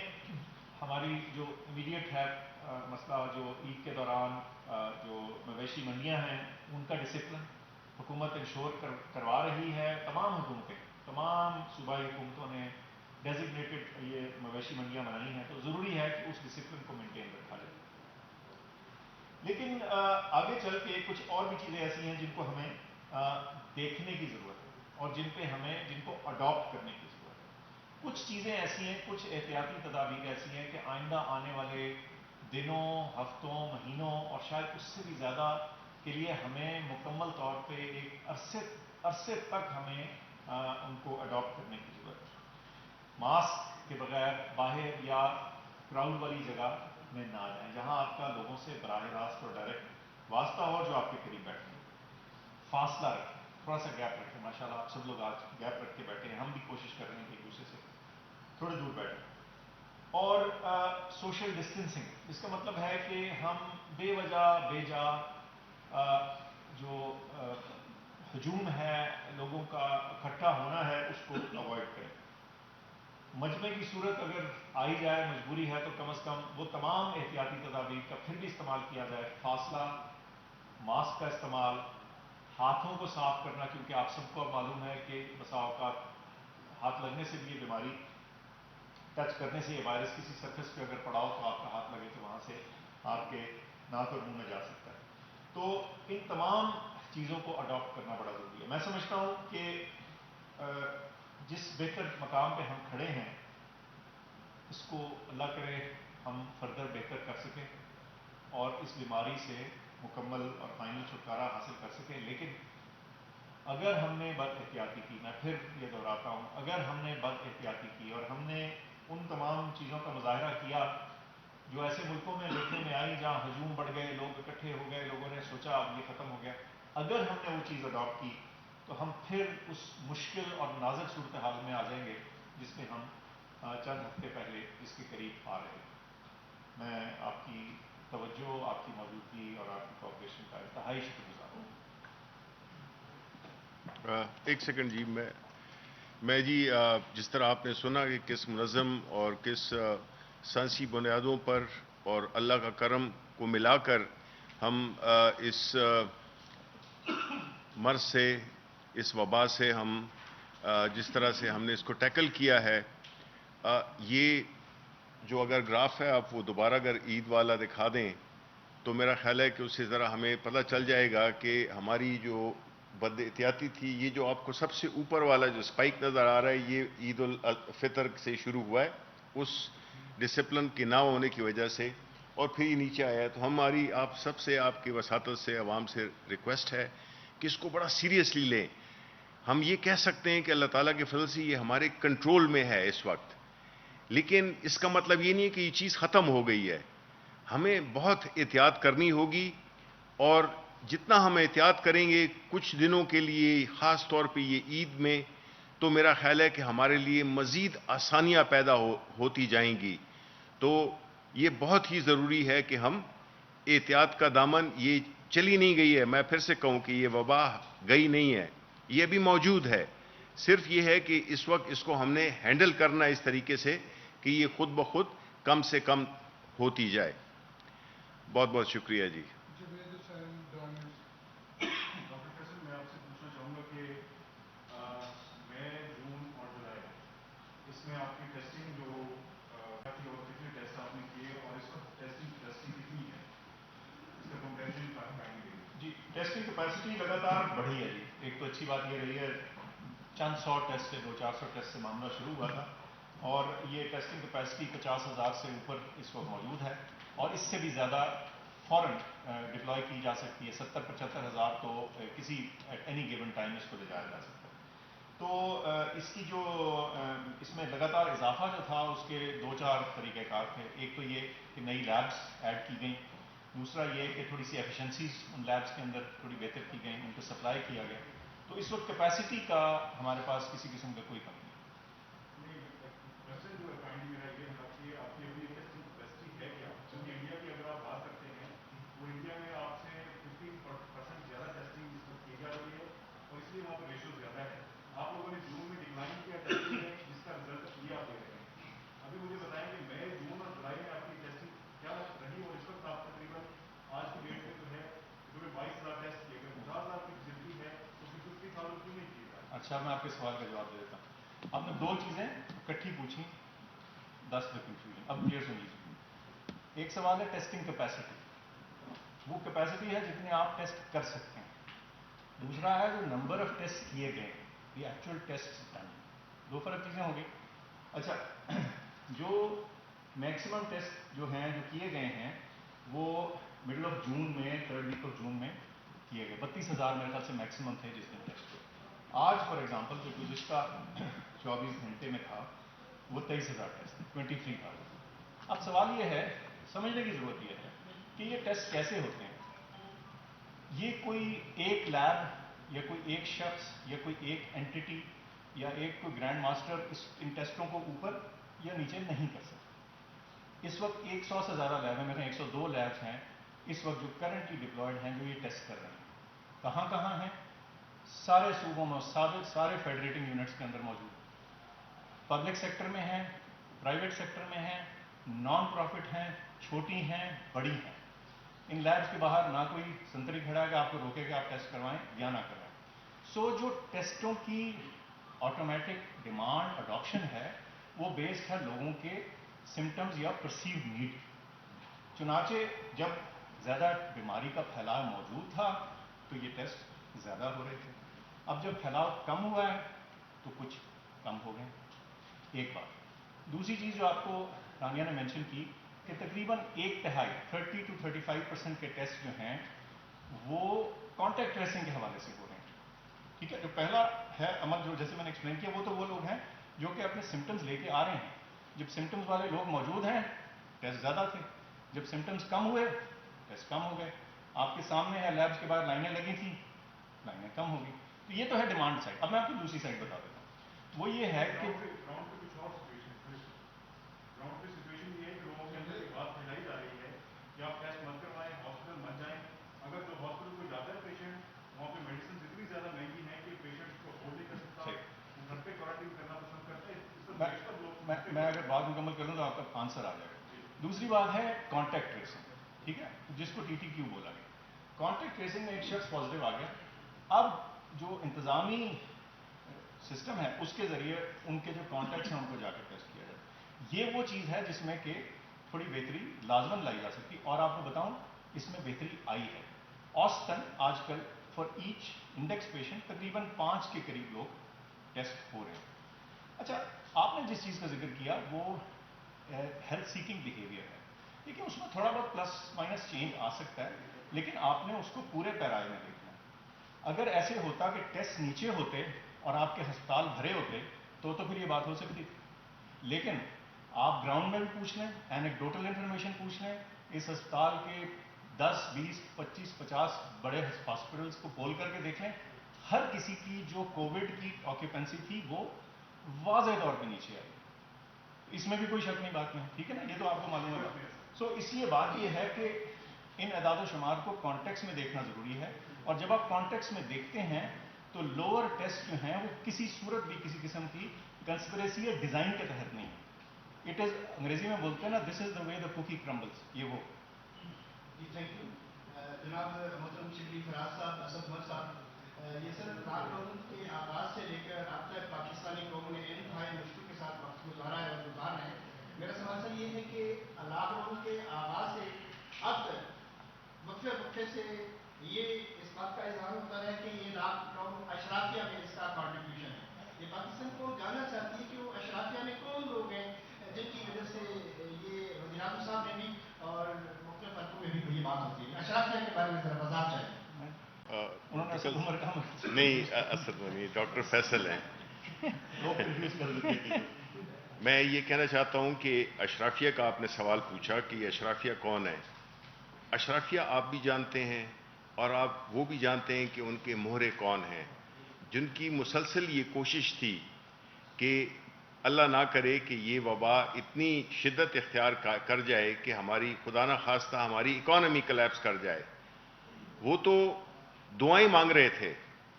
ہماری جو امیڈیٹ ہے مسئلہ جو عید کے دوران جو مویشی منڈیاں ہیں ان کا ڈسپلن حکومت انشور کروا رہی ہے۔ تمام حکومتیں، تمام صوبائی حکومتوں نے ڈیزگنیٹڈ یہ مویشی منڈیاں بنائی ہیں، تو ضروری ہے کہ اس ڈسپلن کو مینٹین رکھا جائے۔ لیکن آگے چل کے کچھ اور بھی چیزیں ایسی ہیں جن کو ہمیں دیکھنے کی ضرورت ہے اور جن کو اڈاپٹ کرنے کی ضرورت ہے۔ کچھ چیزیں ایسی ہیں، کچھ احتیاطی تدابیر ایسی ہیں کہ آئندہ آنے والے دنوں، ہفتوں، مہینوں اور شاید اس سے بھی زیادہ کے لیے ہمیں مکمل طور پہ ایک عرصے تک ہمیں ان کو اڈاپٹ کرنے کی ضرورت ہے۔ ماسک کے بغیر باہر یا کراؤڈ والی جگہ میں نہ جائیں جہاں آپ کا لوگوں سے براہ راست اور ڈائریکٹ واسطہ ہو جو آپ کے قریب بیٹھے ہیں۔ فاصلہ رکھیں، تھوڑا سا گیپ رکھیں. ماشاءاللہ آپ سب لوگ آج گیپ رکھ کے بیٹھے ہیں، ہم بھی کوشش کر رہے ہیں کہ ایک دوسرے سے تھوڑے دور بیٹھیں. اور سوشل ڈسٹینسنگ، جس کا مطلب ہے کہ ہم بے وجہ بے جا جو ہجوم ہے لوگوں کا اکٹھا ہونا ہے اس کو اوائڈ کریں. مجمع کی صورت اگر آئی جائے، مجبوری ہے، تو کم از کم وہ تمام احتیاطی تدابیر کا پھر بھی استعمال کیا جائے. فاصلہ، ماسک کا استعمال، ہاتھوں کو صاف کرنا، کیونکہ آپ سب کو اب معلوم ہے کہ بسا اوقات ہاتھ لگنے سے بھی یہ بیماری، ٹچ کرنے سے یہ وائرس کسی سرفیس پہ اگر پڑا ہو تو آپ کا ہاتھ لگے تو وہاں سے آپ کے ناک اور منہ میں جا سکتا ہے. تو ان تمام چیزوں کو اڈاپٹ کرنا بڑا ضروری ہے. میں سمجھتا ہوں کہ جس بہتر مقام پہ ہم کھڑے ہیں اس کو اللہ کرے ہم فردر بہتر کر سکیں اور اس بیماری سے مکمل اور فائنل چھٹکارا حاصل کر سکیں. لیکن اگر ہم نے بد احتیاطی کی، میں پھر یہ دہراتا ہوں، اگر ہم نے بد احتیاطی کی اور ہم نے ان تمام چیزوں کا مظاہرہ کیا جو ایسے ملکوں میں دیکھنے میں آئی جہاں ہجوم بڑھ گئے، لوگ اکٹھے ہو گئے، لوگوں نے سوچا اب یہ ختم ہو گیا، اگر ہم نے وہ چیز اڈاپٹ کی تو ہم پھر اس مشکل اور نازک صورتحال میں آ جائیں گے جس میں ہم چند ہفتے پہلے اس کے قریب آ رہے ہیں. میں آپ کی توجہ، آپ کی موجودگی اور آپ کی کوآپریشن کا انتہائی شکر گزار ہوں. ایک سیکنڈ جی، میں جی جس طرح آپ نے سنا کہ کس منظم اور کس سائنسی بنیادوں پر اور اللہ کا کرم کو ملا کر ہم اس مرض سے، اس وبا سے ہم جس طرح سے ہم نے اس کو ٹیکل کیا ہے، یہ جو اگر گراف ہے آپ وہ دوبارہ اگر عید والا دکھا دیں تو میرا خیال ہے کہ اس سے ذرا ہمیں پتہ چل جائے گا کہ ہماری جو بد احتیاطی تھی، یہ جو آپ کو سب سے اوپر والا جو سپائک نظر آ رہا ہے، یہ عید الفطر سے شروع ہوا ہے اس ڈسپلن کے نہ ہونے کی وجہ سے، اور پھر یہ نیچے آیا ہے. تو ہماری آپ سب سے، آپ کی وساطت سے، عوام سے ریکویسٹ ہے کہ اس کو بڑا سیریسلی لیں. ہم یہ کہہ سکتے ہیں کہ اللہ تعالیٰ کے فضل سے یہ ہمارے کنٹرول میں ہے اس وقت، لیکن اس کا مطلب یہ نہیں ہے کہ یہ چیز ختم ہو گئی ہے. ہمیں بہت احتیاط کرنی ہوگی، اور جتنا ہم احتیاط کریں گے کچھ دنوں کے لیے، خاص طور پہ یہ عید میں، تو میرا خیال ہے کہ ہمارے لیے مزید آسانیاں پیدا ہوتی جائیں گی. تو یہ بہت ہی ضروری ہے کہ ہم احتیاط کا دامن، یہ چلی نہیں گئی ہے. میں پھر سے کہوں کہ یہ وبا گئی نہیں ہے، یہ بھی موجود ہے. صرف یہ ہے کہ اس وقت اس کو ہم نے ہینڈل کرنا اس طریقے سے کہ یہ خود بخود کم سے کم ہوتی جائے. بہت بہت شکریہ جی. ڈاکٹر فیصل، میں آپ سے پوچھنا چاہوں گا کہ مئی، جون اور جولائی اس میں آپ کی ٹیسٹنگ جو تھی اور کتنے ٹیسٹ آپ نے کیے، اور اس وقت ٹیسٹنگ کیپیسٹی کتنی ہے، اس کا کمپیریزن پائیں گے؟ جی، ٹیسٹنگ کیپیسٹی لگاتار بڑھی ہے جی. ایک تو اچھی بات یہ رہی ہے، چند سو ٹیسٹ سے، 200-400 ٹیسٹ سے معاملہ شروع ہوا تھا، اور یہ ٹیسٹنگ کیپیسٹی 50,000 سے اوپر اس وقت موجود ہے، اور اس سے بھی زیادہ فوراً ڈپلوائے کی جا سکتی ہے. 70-75 ہزار تو کسی ایٹ اینی گیون ٹائم اس کو لے جایا جا سکتا ہے. تو اس کی جو اس میں لگاتار اضافہ جو تھا اس کے 2-4 طریقہ کار تھے. ایک تو یہ کہ نئی لیبس ایڈ کی گئیں، دوسرا یہ کہ تھوڑی سی ایفیشنسیز ان لیبس کے اندر تھوڑی بہتر کی گئیں، ان کو سپلائی کیا گیا. تو اس وقت کیپیسٹی کا ہمارے پاس کسی قسم کا کوئی کمی نہیں. اچھا، میں آپ کے سوال کا جواب دے دیتا ہوں. آپ نے 2 چیزیں اکٹھی پوچھی، 10 میں کنفیوژن. اب کلیئر سن لیجیے. ایک سوال ہے ٹیسٹنگ کیپیسٹی، وہ کیپیسٹی ہے جتنے آپ ٹیسٹ کر سکتے ہیں. دوسرا ہے جو نمبر آف ٹیسٹ کیے گئے، یہ ایکچوئل ٹیسٹ ڈن. 2 فرق چیزیں ہوں گی. اچھا، جو میکسیمم ٹیسٹ جو ہیں جو کیے گئے ہیں وہ مڈل آف جون میں، 3rd ویک آف جون میں کیے گئے. 32,000 میرے خیال سے میکسیمم تھے جس دن ٹیسٹ ہوئے. آج فار ایگزامپل جو گزشتہ 24 گھنٹے میں تھا وہ 23,000 ٹیسٹ تھے، 23,000. اب سوال یہ ہے، سمجھنے کی ضرورت یہ ہے کہ یہ ٹیسٹ کیسے ہوتے ہیں. یہ کوئی ایک لیب یا کوئی ایک شخص یا کوئی ایک اینٹی یا ایک کوئی گرینڈ ماسٹر ان ٹیسٹوں کو اوپر یا نیچے نہیں کر سکتا۔ اس وقت 100 سے زیادہ لیب ہیں، میرے 102 لیبس ہیں اس وقت جو کرنٹلی ڈپلائڈ ہیں، جو یہ ٹیسٹ کر رہے ہیں۔ کہاں کہاں ہیں؟ سارے صوبوں میں، سارے فیڈریٹنگ یونٹس کے اندر موجود ہیں۔ پبلک سیکٹر میں ہیں، پرائیویٹ سیکٹر میں ہیں، نان پروفٹ ہیں، چھوٹی ہیں، بڑی ہیں۔ ان لیبس کے باہر نہ کوئی سنتری کھڑا ہے کہ آپ کو روکے کہ آپ ٹیسٹ کروائیں یا نہ کروائیں۔ سو جو ٹیسٹوں کی آٹومیٹک ڈیمانڈ اڈاپشن ہے وہ بیسڈ ہے لوگوں کے سمٹمز یا پرسیوڈ نیڈ۔ چنانچہ جب زیادہ بیماری کا پھیلاؤ موجود تھا تو یہ ٹیسٹ زیادہ ہو رہے تھے۔ اب جب پھیلاؤ کم ہوا ہے تو کچھ کم ہو گئے۔ ایک بات۔ دوسری چیز جو آپ کو رانیہ نے مینشن کی کہ تقریباً 1/3 30 to 35% کے ٹیسٹ جو ہیں وہ کانٹیکٹ ٹریسنگ کے حوالے سے ہو رہے ہیں۔ ٹھیک ہے، جو پہلا ہے عمل جو جیسے میں نے ایکسپلین کیا وہ تو وہ لوگ ہیں جو کہ اپنے سمٹمز لے کے آ رہے ہیں۔ جب سمٹمز والے لوگ موجود ہیں ٹیسٹ زیادہ تھے، جب سمٹمز کم ہوئے ٹیسٹ کم ہو گئے۔ آپ کے سامنے ہے لیبس کے بعد لائنیں لگی تھیں، لائنیں کم ہو گئی۔ تو یہ تو ہے ڈیمانڈ سائڈ۔ اب میں آپ کو دوسری سائڈ بتا دیتا ہوں، وہ یہ ہے کہ گراؤنڈ پہ سچویشن یہ ہے کہ لوگوں کے اندر ایک بات پھیلائی جا رہی ہے کہ آپ ٹیسٹ مت کروائیں، ہاسپٹل مت جائیں۔ اگر جو ہاسپٹل کوئی جاتا ہے پیشنٹ، وہاں پہ میڈیسن اتنی زیادہ مہنگی ہیں کہ پیشنٹ کو افورڈ نہیں کر سکتا، وہ گھر پہ کوارنٹائن کرنا پسند کرتے ہیں۔ میں اگر بات مکمل کروں تو آپ کا آنسر آ جائے گا۔ دوسری بات ہے کانٹیکٹ ٹریسنگ، ٹھیک ہے، جس کو TTQ بولا گیا۔ کانٹیکٹ ٹریسنگ میں ایک شخص پازیٹیو آ گیا، اب جو انتظامی سسٹم ہے اس کے ذریعے ان کے جو کانٹیکٹس ہیں ان کو جا کے ٹیسٹ کیا جائے۔ یہ وہ چیز ہے جس میں کہ تھوڑی بہتری لازماً لائی جا سکتی، اور آپ کو بتاؤں اس میں بہتری آئی ہے۔ اوسطاً آج کل فار ایچ انڈیکس پیشنٹ تقریباً 5 کے قریب لوگ ٹیسٹ ہو رہے ہیں۔ اچھا، آپ نے جس چیز کا ذکر کیا وہ ہیلتھ سیکنگ بیہیویئر ہے۔ دیکھیں اس میں تھوڑا بہت پلس مائنس چینج آ سکتا ہے، لیکن آپ نے اس کو پورے پیرائے میں دیکھنا ہے۔ اگر ایسے ہوتا کہ ٹیسٹ نیچے ہوتے اور آپ کے ہسپتال بھرے ہوتے تو پھر یہ بات ہو سکتی تھی، لیکن آپ گراؤنڈ میں بھی پوچھ لیں، اینیکڈوٹل انفارمیشن پوچھ لیں، اس ہسپتال کے 10 20 25 50 بڑے ہاسپٹلس کو پول کر کے دیکھ لیں، ہر کسی کی جو کووڈ کی آکیوپینسی تھی وہ واضح طور پہ نیچے آئی۔ اس میں بھی کوئی شک نہیں بات میں، ٹھیک ہے نا، یہ تو آپ کو معلوم ہے۔ سو اس لیے بات یہ ہے کہ ان اعداد و شمار کو کانٹیکس میں دیکھنا ضروری ہے، اور جب آپ کانٹیکس میں دیکھتے ہیں تو لوور ٹیسٹ جو ہیں وہ کسی صورت بھی کسی قسم کی کنسپریسی یا ڈیزائن کے تحت نہیں ہے۔ اٹ از، انگریزی میں بولتے ہیں نا، دس از دا وے دا کوکی کرمبلز، یہ وہ۔ جی تھینک یو جناب محترم شبلی فراز صاحب، اسد عمر صاحب، یہ سر لاک ڈاؤن کے آغاز سے لے کر اب تک پاکستانی قوم نے انتہائی مشکل کے ساتھ وقت گزارا ہے اور گزار رہے ہیں۔ میرا سوال سر یہ ہے کہ لاک ڈاؤن کے آغاز سے اب تک وقفے سے یہ اس بات کا اظہار ہوتا رہا کہ یہ لاک ڈاؤن اشرافیہ میں اس کا کنٹریبیوشن ہے۔ یہ پاکستان کو جاننا چاہتی ہے کہ وہ اشرافیہ میں کون لوگ ہیں جن کی وجہ سے یہ وزیر اعظم صاحب نے بھی اور مختلف حلقوں میں بھی یہ بات ہوتی ہے۔ اشرافیہ کے بارے میں ذرا وضاحت چاہیے۔ نہیں، اسد نہیں، ڈاکٹر فیصل ہیں۔ میں یہ کہنا چاہتا ہوں کہ اشرافیہ کا آپ نے سوال پوچھا کہ یہ اشرافیہ کون ہے۔ اشرافیہ آپ بھی جانتے ہیں اور آپ وہ بھی جانتے ہیں کہ ان کے مہرے کون ہیں، جن کی مسلسل یہ کوشش تھی کہ اللہ نہ کرے کہ یہ وبا اتنی شدت اختیار کر جائے کہ ہماری خدا نہ خواستہ ہماری اکانومی کلیپس کر جائے۔ وہ تو دعائیں مانگ رہے تھے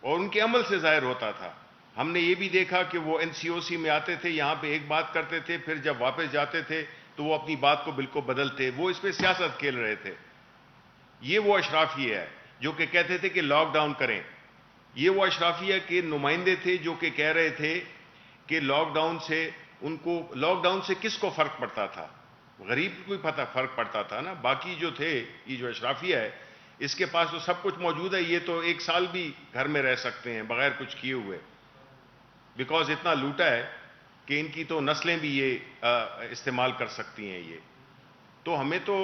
اور ان کے عمل سے ظاہر ہوتا تھا۔ ہم نے یہ بھی دیکھا کہ وہ NCOC میں آتے تھے، یہاں پہ ایک بات کرتے تھے، پھر جب واپس جاتے تھے تو وہ اپنی بات کو بالکل بدلتے، وہ اس پہ سیاست کھیل رہے تھے۔ یہ وہ اشرافیہ ہے جو کہ کہتے تھے کہ لاک ڈاؤن کریں۔ یہ وہ اشرافیہ کے نمائندے تھے جو کہ کہہ رہے تھے کہ لاک ڈاؤن سے کس کو فرق پڑتا تھا؟ غریب کو بھی فرق پڑتا تھا نا۔ باقی جو تھے، یہ جو اشرافیہ ہے اس کے پاس تو سب کچھ موجود ہے، یہ تو 1 سال بھی گھر میں رہ سکتے ہیں بغیر کچھ کیے ہوئے، بیکاز اتنا لوٹا ہے کہ ان کی تو نسلیں بھی یہ استعمال کر سکتی ہیں۔ یہ تو ہمیں تو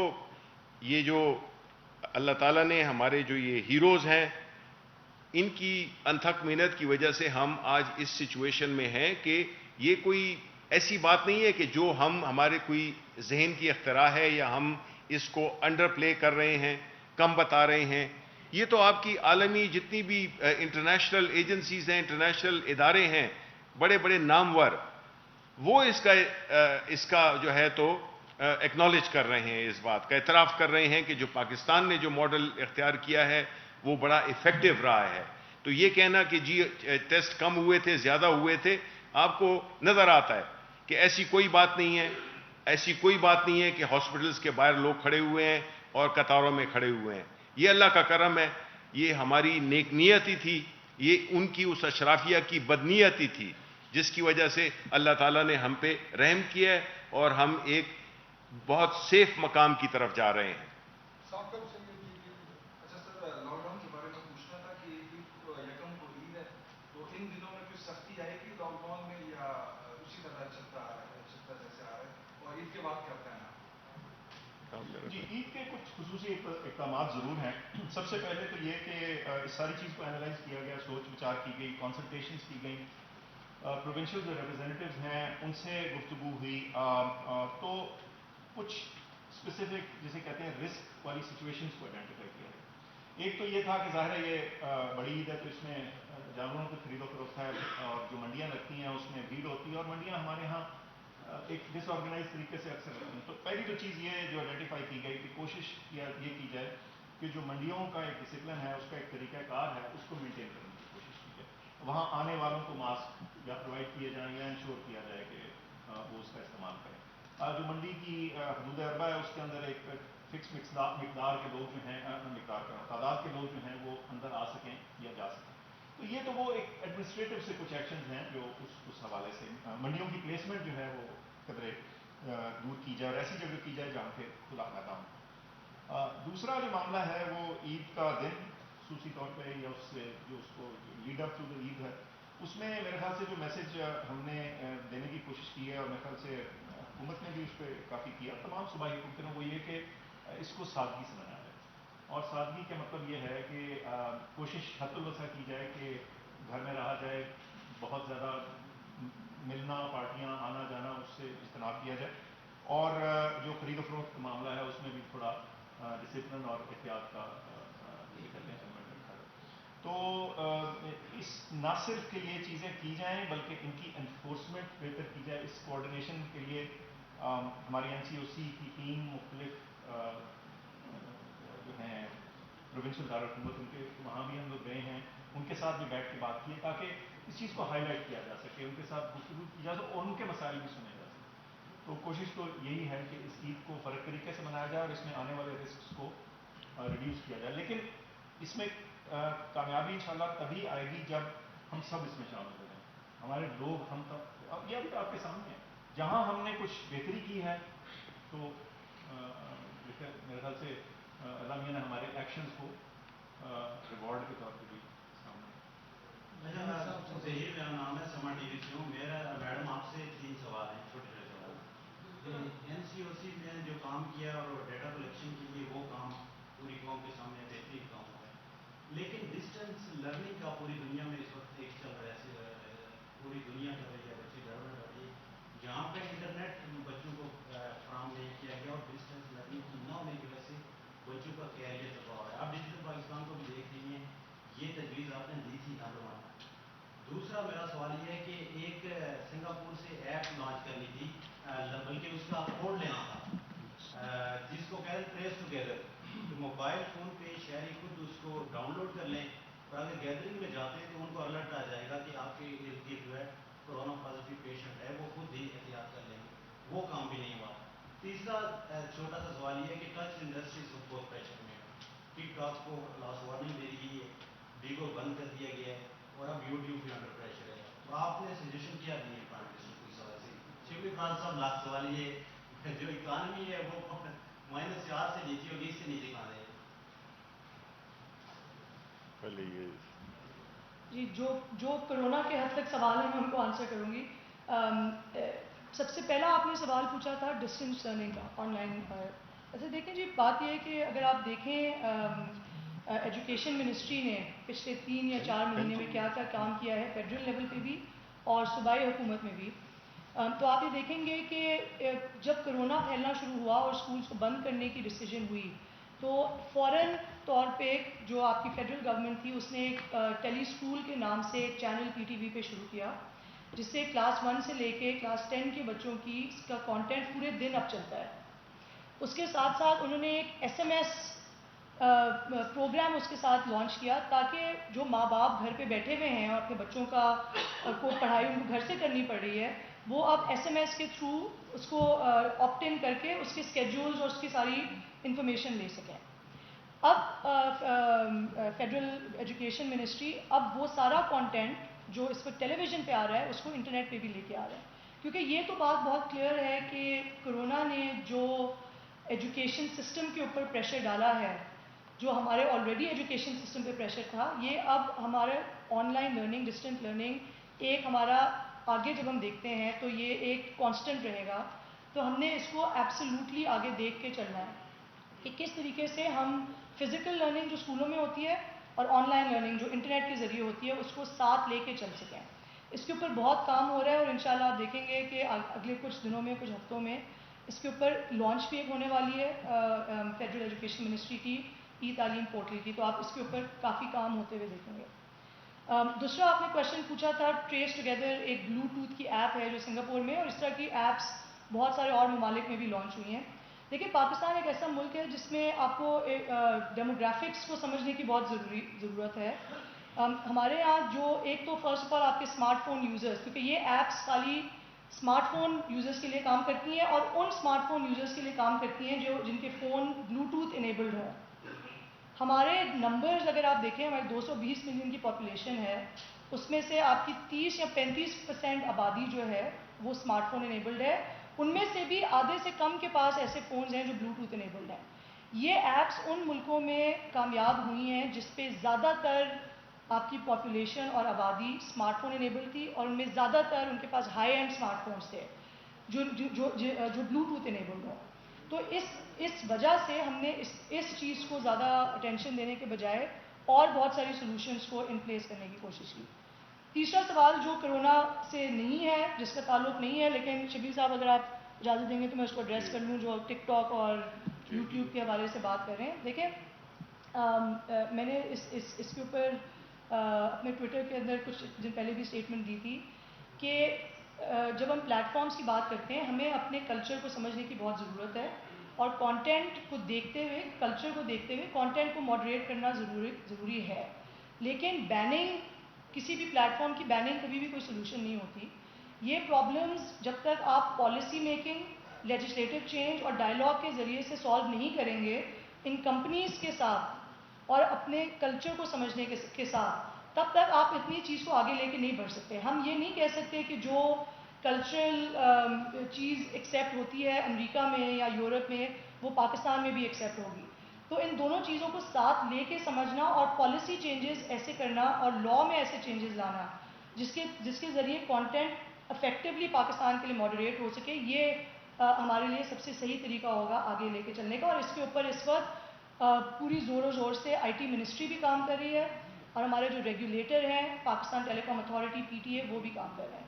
یہ جو اللہ تعالیٰ نے ہمارے جو یہ ہیروز ہیں ان کی انتھک محنت کی وجہ سے ہم آج اس سچویشن میں ہیں کہ یہ کوئی ایسی بات نہیں ہے کہ جو ہمارے کوئی ذہن کی اختراع ہے یا ہم اس کو انڈر پلے کر رہے ہیں، کم بتا رہے ہیں۔ یہ تو آپ کی عالمی جتنی بھی انٹرنیشنل ایجنسیز ہیں، انٹرنیشنل ادارے ہیں، بڑے بڑے نامور، وہ اس کا جو ہے تو ایکنالج کر رہے ہیں، اس بات کا اعتراف کر رہے ہیں کہ جو پاکستان نے جو ماڈل اختیار کیا ہے وہ بڑا ایفیکٹو رہا ہے. تو یہ کہنا کہ جی ٹیسٹ کم ہوئے تھے، زیادہ ہوئے تھے، آپ کو نظر آتا ہے کہ ایسی کوئی بات نہیں ہے. ایسی کوئی بات نہیں ہے کہ ہاسپٹلز کے باہر لوگ کھڑے ہوئے ہیں اور قطاروں میں کھڑے ہوئے ہیں. یہ اللہ کا کرم ہے، یہ ہماری نیک نیتی تھی، یہ ان کی اس اشرافیہ کی بدنیتی تھی جس کی وجہ سے اللہ تعالیٰ نے ہم پہ رحم کیا ہے اور ہم ایک بہت سیف مقام کی طرف جا رہے ہیں. اچھا سر، لاک ڈاؤن کے بارے میں پوچھنا تھا کہ یکم کو عید ہے، تو ان دنوں میں کوئی سختی آئے گی لاک ڈاؤن میں یا اسی طرح چلتا جیسے آ رہا ہے، اور عید کے بعد کیا پلان ہے؟ جی، عید کے کچھ خصوصی اقدامات ضرور ہیں. سب سے پہلے تو یہ کہ اس ساری چیز کو اینالائز کیا گیا، سوچ وچار کی گئی، کنسلٹیشنز کی گئیں، پروونشل جو ریپرزینٹیوز ہیں ان سے گفتگو ہوئی. تو کچھ اسپیسیفک جسے کہتے ہیں رسک والی سچویشنز کو آئیڈینٹیفائی کیا گیا. ایک تو یہ تھا کہ ظاہر ہے یہ بڑی عید ہے تو اس میں جانوروں کی خرید و فروخت ہے، اور جو منڈیاں لگتی ہیں اس میں بھیڑ ہوتی ہے، اور منڈیاں ہمارے ہاں ایک ڈس آرگنائز طریقے سے اکثر لگتی ہیں. تو پہلی تو چیز یہ جو آئیڈینٹیفائی کی گئی کہ کوشش یہ کی جائے کہ جو منڈیوں کا ایک ڈسپلن ہے، اس کا ایک طریقہ کار ہے، اس کو مینٹین کرنے کی کوشش کی جائے. وہاں آنے والوں کو ماسک یا پرووائڈ کیے جائیں یا انشور کیا جائے کہ وہ اس کا استعمال کریں. جو منڈی کی حدود اربع ہے اس کے اندر ایک فکس مقدار کے لوگ جو ہیں، تعداد کے لوگ جو ہیں وہ اندر آ سکیں یا جا سکیں. تو یہ تو وہ ایک ایڈمنسٹریٹو سے کچھ ایکشنز ہیں جو اس حوالے سے منڈیوں کی پلیسمنٹ جو ہے وہ قدرے دور کی جائے اور ایسی جگہ کی جائے جہاں پہ کھلا میدان ہو. دوسرا جو معاملہ ہے وہ عید کا دن خصوصی طور پہ یا اس سے جو اس کو لیڈ اپ ٹو دا عید ہے، اس میں میرے خیال سے جو میسج ہم نے دینے کی کوشش کی ہے، اور میرے خیال سے حکومت نے بھی اس پہ کافی کیا، تمام صوبائی حکومتوں وہ یہ کہ اس کو سادگی سے منایا جائے. اور سادگی کا مطلب یہ ہے کہ کوشش حد الوسع کی جائے کہ گھر میں رہا جائے، بہت زیادہ ملنا، پارٹیاں، آنا جانا، اس سے اجتناب کیا جائے. اور جو خرید و فروخت کا معاملہ ہے اس میں بھی تھوڑا ڈسپلن اور احتیاط کا ایلیمنٹ رکھا جائے. تو اس نہ صرف کہ یہ چیزیں کی جائیں بلکہ ان کی انفورسمنٹ بہتر کی جائے. اس کوآرڈینیشن کے لیے ہماری NCOC کی ٹیم مختلف جو ہیں پروونشل دارالحکومت، ان کے وہاں بھی ہم لوگ گئے ہیں، ان کے ساتھ بھی بیٹھ کے بات کی ہے تاکہ اس چیز کو ہائی لائٹ کیا جا سکے، ان کے ساتھ گفتگو کی جا سکے اور ان کے مسائل بھی سنے جا سکے. تو کوشش تو یہی ہے کہ اس عید کو فرق طریقے سے منایا جائے اور اس میں آنے والے رسکس کو ریڈیوس کیا جائے. لیکن اس میں کامیابی انشاءاللہ تبھی آئے گی جب ہم سب اس میں شامل ہو جائیں. ہمارے لوگ، ہم تب، یہ ابھی تو آپ کے سامنے ہے، جہاں ہم نے کچھ بہتری کی ہے تو میرے خیال سے اللہ میاں نے ہمارے ایکشنز کو ریوارڈ کے طور پہ بھی سامنے. میرا نام ہے سما ٹی وی سے ہوں. میرا میڈم آپ سے 3 سوال ہیں، چھوٹے چھوٹے سوال. NCOC میں جو کام کیا اور ڈیٹا کلیکشن کے لیے وہ کام پوری قوم کے سامنے بہترین کام ہوا ہے، لیکن ڈسٹینس لرننگ کا پوری دنیا میں اس وقت ایک چل رہا ہے، پوری دنیا کر رہی ہے، بچے ڈیولپمنٹ کر رہی ہے. جہاں پہ انٹرنیٹ بچوں کو فراہم نہیں کیا گیا اور ڈسٹینس لرننگ کی نہ ہونے کی وجہ سے بچوں کا کیریئر تباہ ہوا ہے. آپ ڈیجیٹل پاکستان کو بھی دیکھ رہی ہیں، یہ تجویز آپ نے دی تھی نمبر 1. دوسرا میرا سوال یہ ہے کہ ایک سنگاپور سے ایپ لانچ کرنی تھی، بلکہ اس کا کوڈ لینا تھا، جس کو کہتے ہیں ٹریس ٹوگیدر. تو موبائل فون پہ شہری خود اس کو ڈاؤن لوڈ کر لیں، اور اگر گیدرنگ میں جاتے ہیں تو ان کو الرٹ آ جائے گا کہ آپ کے ارد گرد جو ہے کورونا پازیٹیو پیشنٹ ہے، وہ خود ہی احتیاط کر لیں گے. وہ کام بھی نہیں ہوا. تیسرا چھوٹا سا سوال یہ ہے کہ ٹچ انڈسٹریز بہت پریشر میں ہے. ٹک ٹاک کو لاسٹ وارننگ دے دی گئی ہے، بیگو بند کر دیا گیا ہے، اور اب YouTube بھی انڈر پریشر ہے. تو آپ نے سجیشن کیا دی ہے پرائم منسٹر کو اس حوالے سے؟ شکری فرانس صاحب، لاسٹ سوال یہ جو اکانومی ہے وہ -4 سے نیچے ہوگی، اس سے نیچے کہاں ہے؟ جی، جو کرونا کے حد تک سوال ہیں میں ان کو آنسر کروں گی. سب سے پہلا آپ نے سوال پوچھا تھا ڈسٹینس لرننگ کا، آن لائن. اچھا دیکھیں جی، بات یہ ہے کہ اگر آپ دیکھیں ایجوکیشن منسٹری نے پچھلے 3 یا 4 مہینے میں کیا کیا کام کیا ہے فیڈرل لیول پہ بھی اور صوبائی حکومت میں بھی، تو آپ یہ دیکھیں گے کہ جب کرونا پھیلنا شروع ہوا اور اسکولس کو بند کرنے کی ڈیسیجن ہوئی تو فوراً طور پہ جو آپ کی فیڈرل گورنمنٹ تھی اس نے ایک ٹیلی اسکول کے نام سے ایک چینل PTV پہ شروع کیا، جس سے کلاس 1 سے لے کے کلاس 10 کے بچوں کی اس کا کانٹینٹ پورے دن اب چلتا ہے۔ اس کے ساتھ ساتھ انہوں نے ایک SMS پروگرام اس کے ساتھ لانچ کیا، تاکہ جو ماں باپ گھر پہ بیٹھے ہوئے ہیں اور اپنے بچوں کو پڑھائی ان کو گھر سے کرنی پڑ رہی ہے، وہ اب SMS کے تھرو اس کو آپٹ ان کر کے اس کے اسکیڈولز اور اس کی ساری انفارمیشن لے سکیں۔ اب فیڈرل ایجوکیشن منسٹری اب وہ سارا کانٹینٹ جو اس وقت ٹیلی ویژن پہ آ رہا ہے اس کو انٹرنیٹ پہ بھی لے کے آ رہا ہے، کیونکہ یہ تو بات بہت کلیئر ہے کہ کرونا نے جو ایجوکیشن سسٹم کے اوپر پریشر ڈالا ہے، جو ہمارے آلریڈی ایجوکیشن سسٹم پہ پریشر تھا، یہ اب ہمارے on line learning, distance learning ایک ہمارا آگے جب ہم دیکھتے ہیں تو یہ ایک کانسٹنٹ رہے گا۔ تو ہم نے اس کو ایبسلیوٹلی آگے دیکھ کے چلنا ہے کہ کس طریقے سے ہم فزیکل لرننگ جو اسکولوں میں ہوتی ہے اور آن لائن لرننگ جو انٹرنیٹ کے ذریعے ہوتی ہے اس کو ساتھ لے کے چل سکیں۔ اس کے اوپر بہت کام ہو رہا ہے اور انشاءاللہ آپ دیکھیں گے کہ اگلے کچھ دنوں میں، کچھ ہفتوں میں اس کے اوپر لانچ بھی ایک ہونے والی ہے فیڈرل ایجوکیشن منسٹری کی تعلیم پورٹل کی، تو آپ اس کے اوپر کافی کام ہوتے ہوئے دیکھیں گے۔ دوسرا آپ نے کویشچن پوچھا تھا ٹریس ٹوگیدر، ایک بلوٹوتھ کی ایپ ہے جو سنگاپور میں، اور اس طرح کی ایپس بہت سارے اور ممالک میں بھی لانچ ہوئی ہیں۔ دیکھیے پاکستان ایک ایسا ملک ہے جس میں آپ کو ڈیموگرافکس کو سمجھنے کی بہت ضرورت ہے۔ ہمارے یہاں جو ایک تو فرسٹ آف آل آپ کے اسمارٹ فون یوزرز، کیونکہ یہ ایپس خالی اسمارٹ فون یوزرز کے لیے کام کرتی ہیں اور ان اسمارٹ فون یوزرز کے لیے کام کرتی ہیں جن کے فون بلوٹوتھ انیبلڈ ہوں۔ ہمارے نمبرز اگر آپ دیکھیں، ہماری 220 ملین کی پاپولیشن ہے، اس میں سے آپ کی 30 یا 35% آبادی جو ہے وہ اسمارٹ فون انیبلڈ ہے، ان میں سے بھی آدھے سے کم کے پاس ایسے فونز ہیں جو بلوٹوتھ انیبلڈ ہیں۔ یہ ایپس ان ملکوں میں کامیاب ہوئی ہیں جس پہ زیادہ تر آپ کی پاپولیشن اور آبادی اسمارٹ فون انیبل تھی، اور ان میں زیادہ تر ان کے پاس ہائی اینڈ اسمارٹ فونز تھے جو بلوٹوتھ انیبلڈ ہوں۔ تو اس وجہ سے ہم نے اس چیز کو زیادہ اٹینشن دینے کے بجائے اور بہت ساری سولوشنز کو ان پلیس کرنے کی کوشش کی۔ تیسرا سوال جو کرونا سے نہیں ہے، جس کا تعلق نہیں ہے، لیکن شبیر صاحب اگر آپ اجازت دیں گے تو میں اس کو ایڈریس کر لوں، جو ٹک ٹاک اور یوٹیوب کے حوالے سے بات کر رہے ہیں۔ دیکھیں میں نے اس کے اوپر اپنے ٹویٹر کے اندر کچھ دن پہلے بھی اسٹیٹمنٹ دی تھی کہ جب ہم پلیٹ فارمز کی بات کرتے ہیں ہمیں اپنے کلچر کو سمجھنے کی بہت ضرورت ہے، اور کانٹینٹ کو دیکھتے ہوئے، کلچر کو دیکھتے ہوئے کانٹینٹ کو ماڈریٹ کرنا ضروری ہے، لیکن بیننگ، کسی بھی پلیٹ فارم کی بیننگ کبھی بھی کوئی سلوشن نہیں ہوتی۔ یہ پرابلمز جب تک آپ پالیسی میکنگ، لیجسلیٹو چینج اور ڈائلاگ کے ذریعے سے سالو نہیں کریں گے ان کمپنیز کے ساتھ اور اپنے کلچر کو سمجھنے کے ساتھ، تب تک آپ اتنی چیز کو آگے لے کے نہیں بڑھ سکتے۔ ہم یہ نہیں کہہ سکتے کہ جو کلچرل چیز ایکسیپٹ ہوتی ہے امریکہ میں یا یورپ میں وہ پاکستان میں بھی ایکسیپٹ ہوگی۔ تو ان دونوں چیزوں کو ساتھ لے کے سمجھنا اور پالیسی چینجز ایسے کرنا اور لاء میں ایسے چینجز لانا جس کے ذریعے کانٹینٹ افیکٹولی پاکستان کے لیے ماڈریٹ ہو سکے، یہ ہمارے لیے سب سے صحیح طریقہ ہوگا آگے لے کے چلنے کا۔ اور اس کے اوپر اس وقت پوری زور و زور سے IT منسٹری بھی کام کر رہی ہے، اور ہمارے جو ریگولیٹر ہیں پاکستان ٹیلی کام اتھارٹی PTA وہ بھی کام کر رہے ہیں۔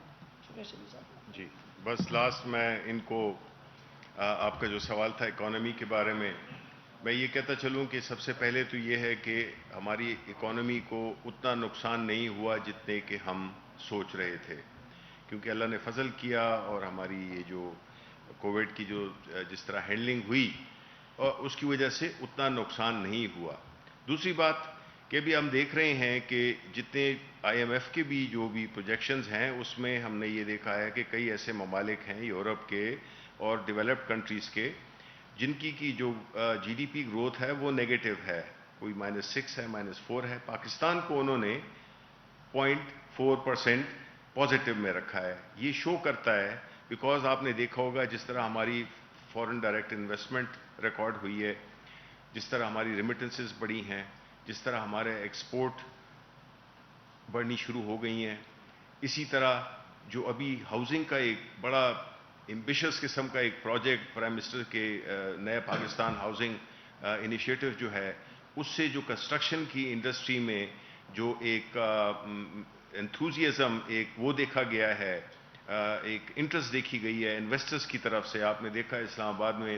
شکریہ شبیر صاحب۔ جی بس لاسٹ میں ان کو آپ کا جو سوال تھا اکانومی کے بارے میں یہ کہتا چلوں کہ سب سے پہلے تو یہ ہے کہ ہماری اکانومی کو اتنا نقصان نہیں ہوا جتنے کہ ہم سوچ رہے تھے، کیونکہ اللہ نے فضل کیا اور ہماری یہ جو کووڈ کی جو جس طرح ہینڈلنگ ہوئی اور اس کی وجہ سے اتنا نقصان نہیں ہوا۔ دوسری بات کہ ابھی ہم دیکھ رہے ہیں کہ جتنے IMF کے بھی جو بھی پروجیکشنز ہیں اس میں ہم نے یہ دیکھا ہے کہ کئی ایسے ممالک ہیں یورپ کے اور ڈیولپڈ کنٹریز کے جن کی جو GDP گروتھ ہے وہ نیگیٹو ہے، کوئی -6 ہے، -4 ہے۔ پاکستان کو انہوں نے 0.4% پازیٹیو میں رکھا ہے۔ یہ شو کرتا ہے بیکاز آپ نے دیکھا ہوگا جس طرح ہماری فورن ڈائریکٹ انویسٹمنٹ ریکارڈ ہوئی ہے، جس طرح ہماری ریمیٹنسز بڑھی ہیں، جس طرح ہمارے ایکسپورٹ بڑھنی شروع ہو گئی ہیں، اسی طرح جو ابھی ہاؤسنگ کا ایک بڑا ایمبیشس قسم کا ایک پروجیکٹ پرائم منسٹر کے نئے پاکستان ہاؤسنگ انیشیٹو جو ہے، اس سے جو کنسٹرکشن کی انڈسٹری میں جو ایک انتھوزیازم ایک وہ دیکھا گیا ہے، ایک انٹرسٹ دیکھی گئی ہے انویسٹرز کی طرف سے۔ آپ نے دیکھا اسلام آباد میں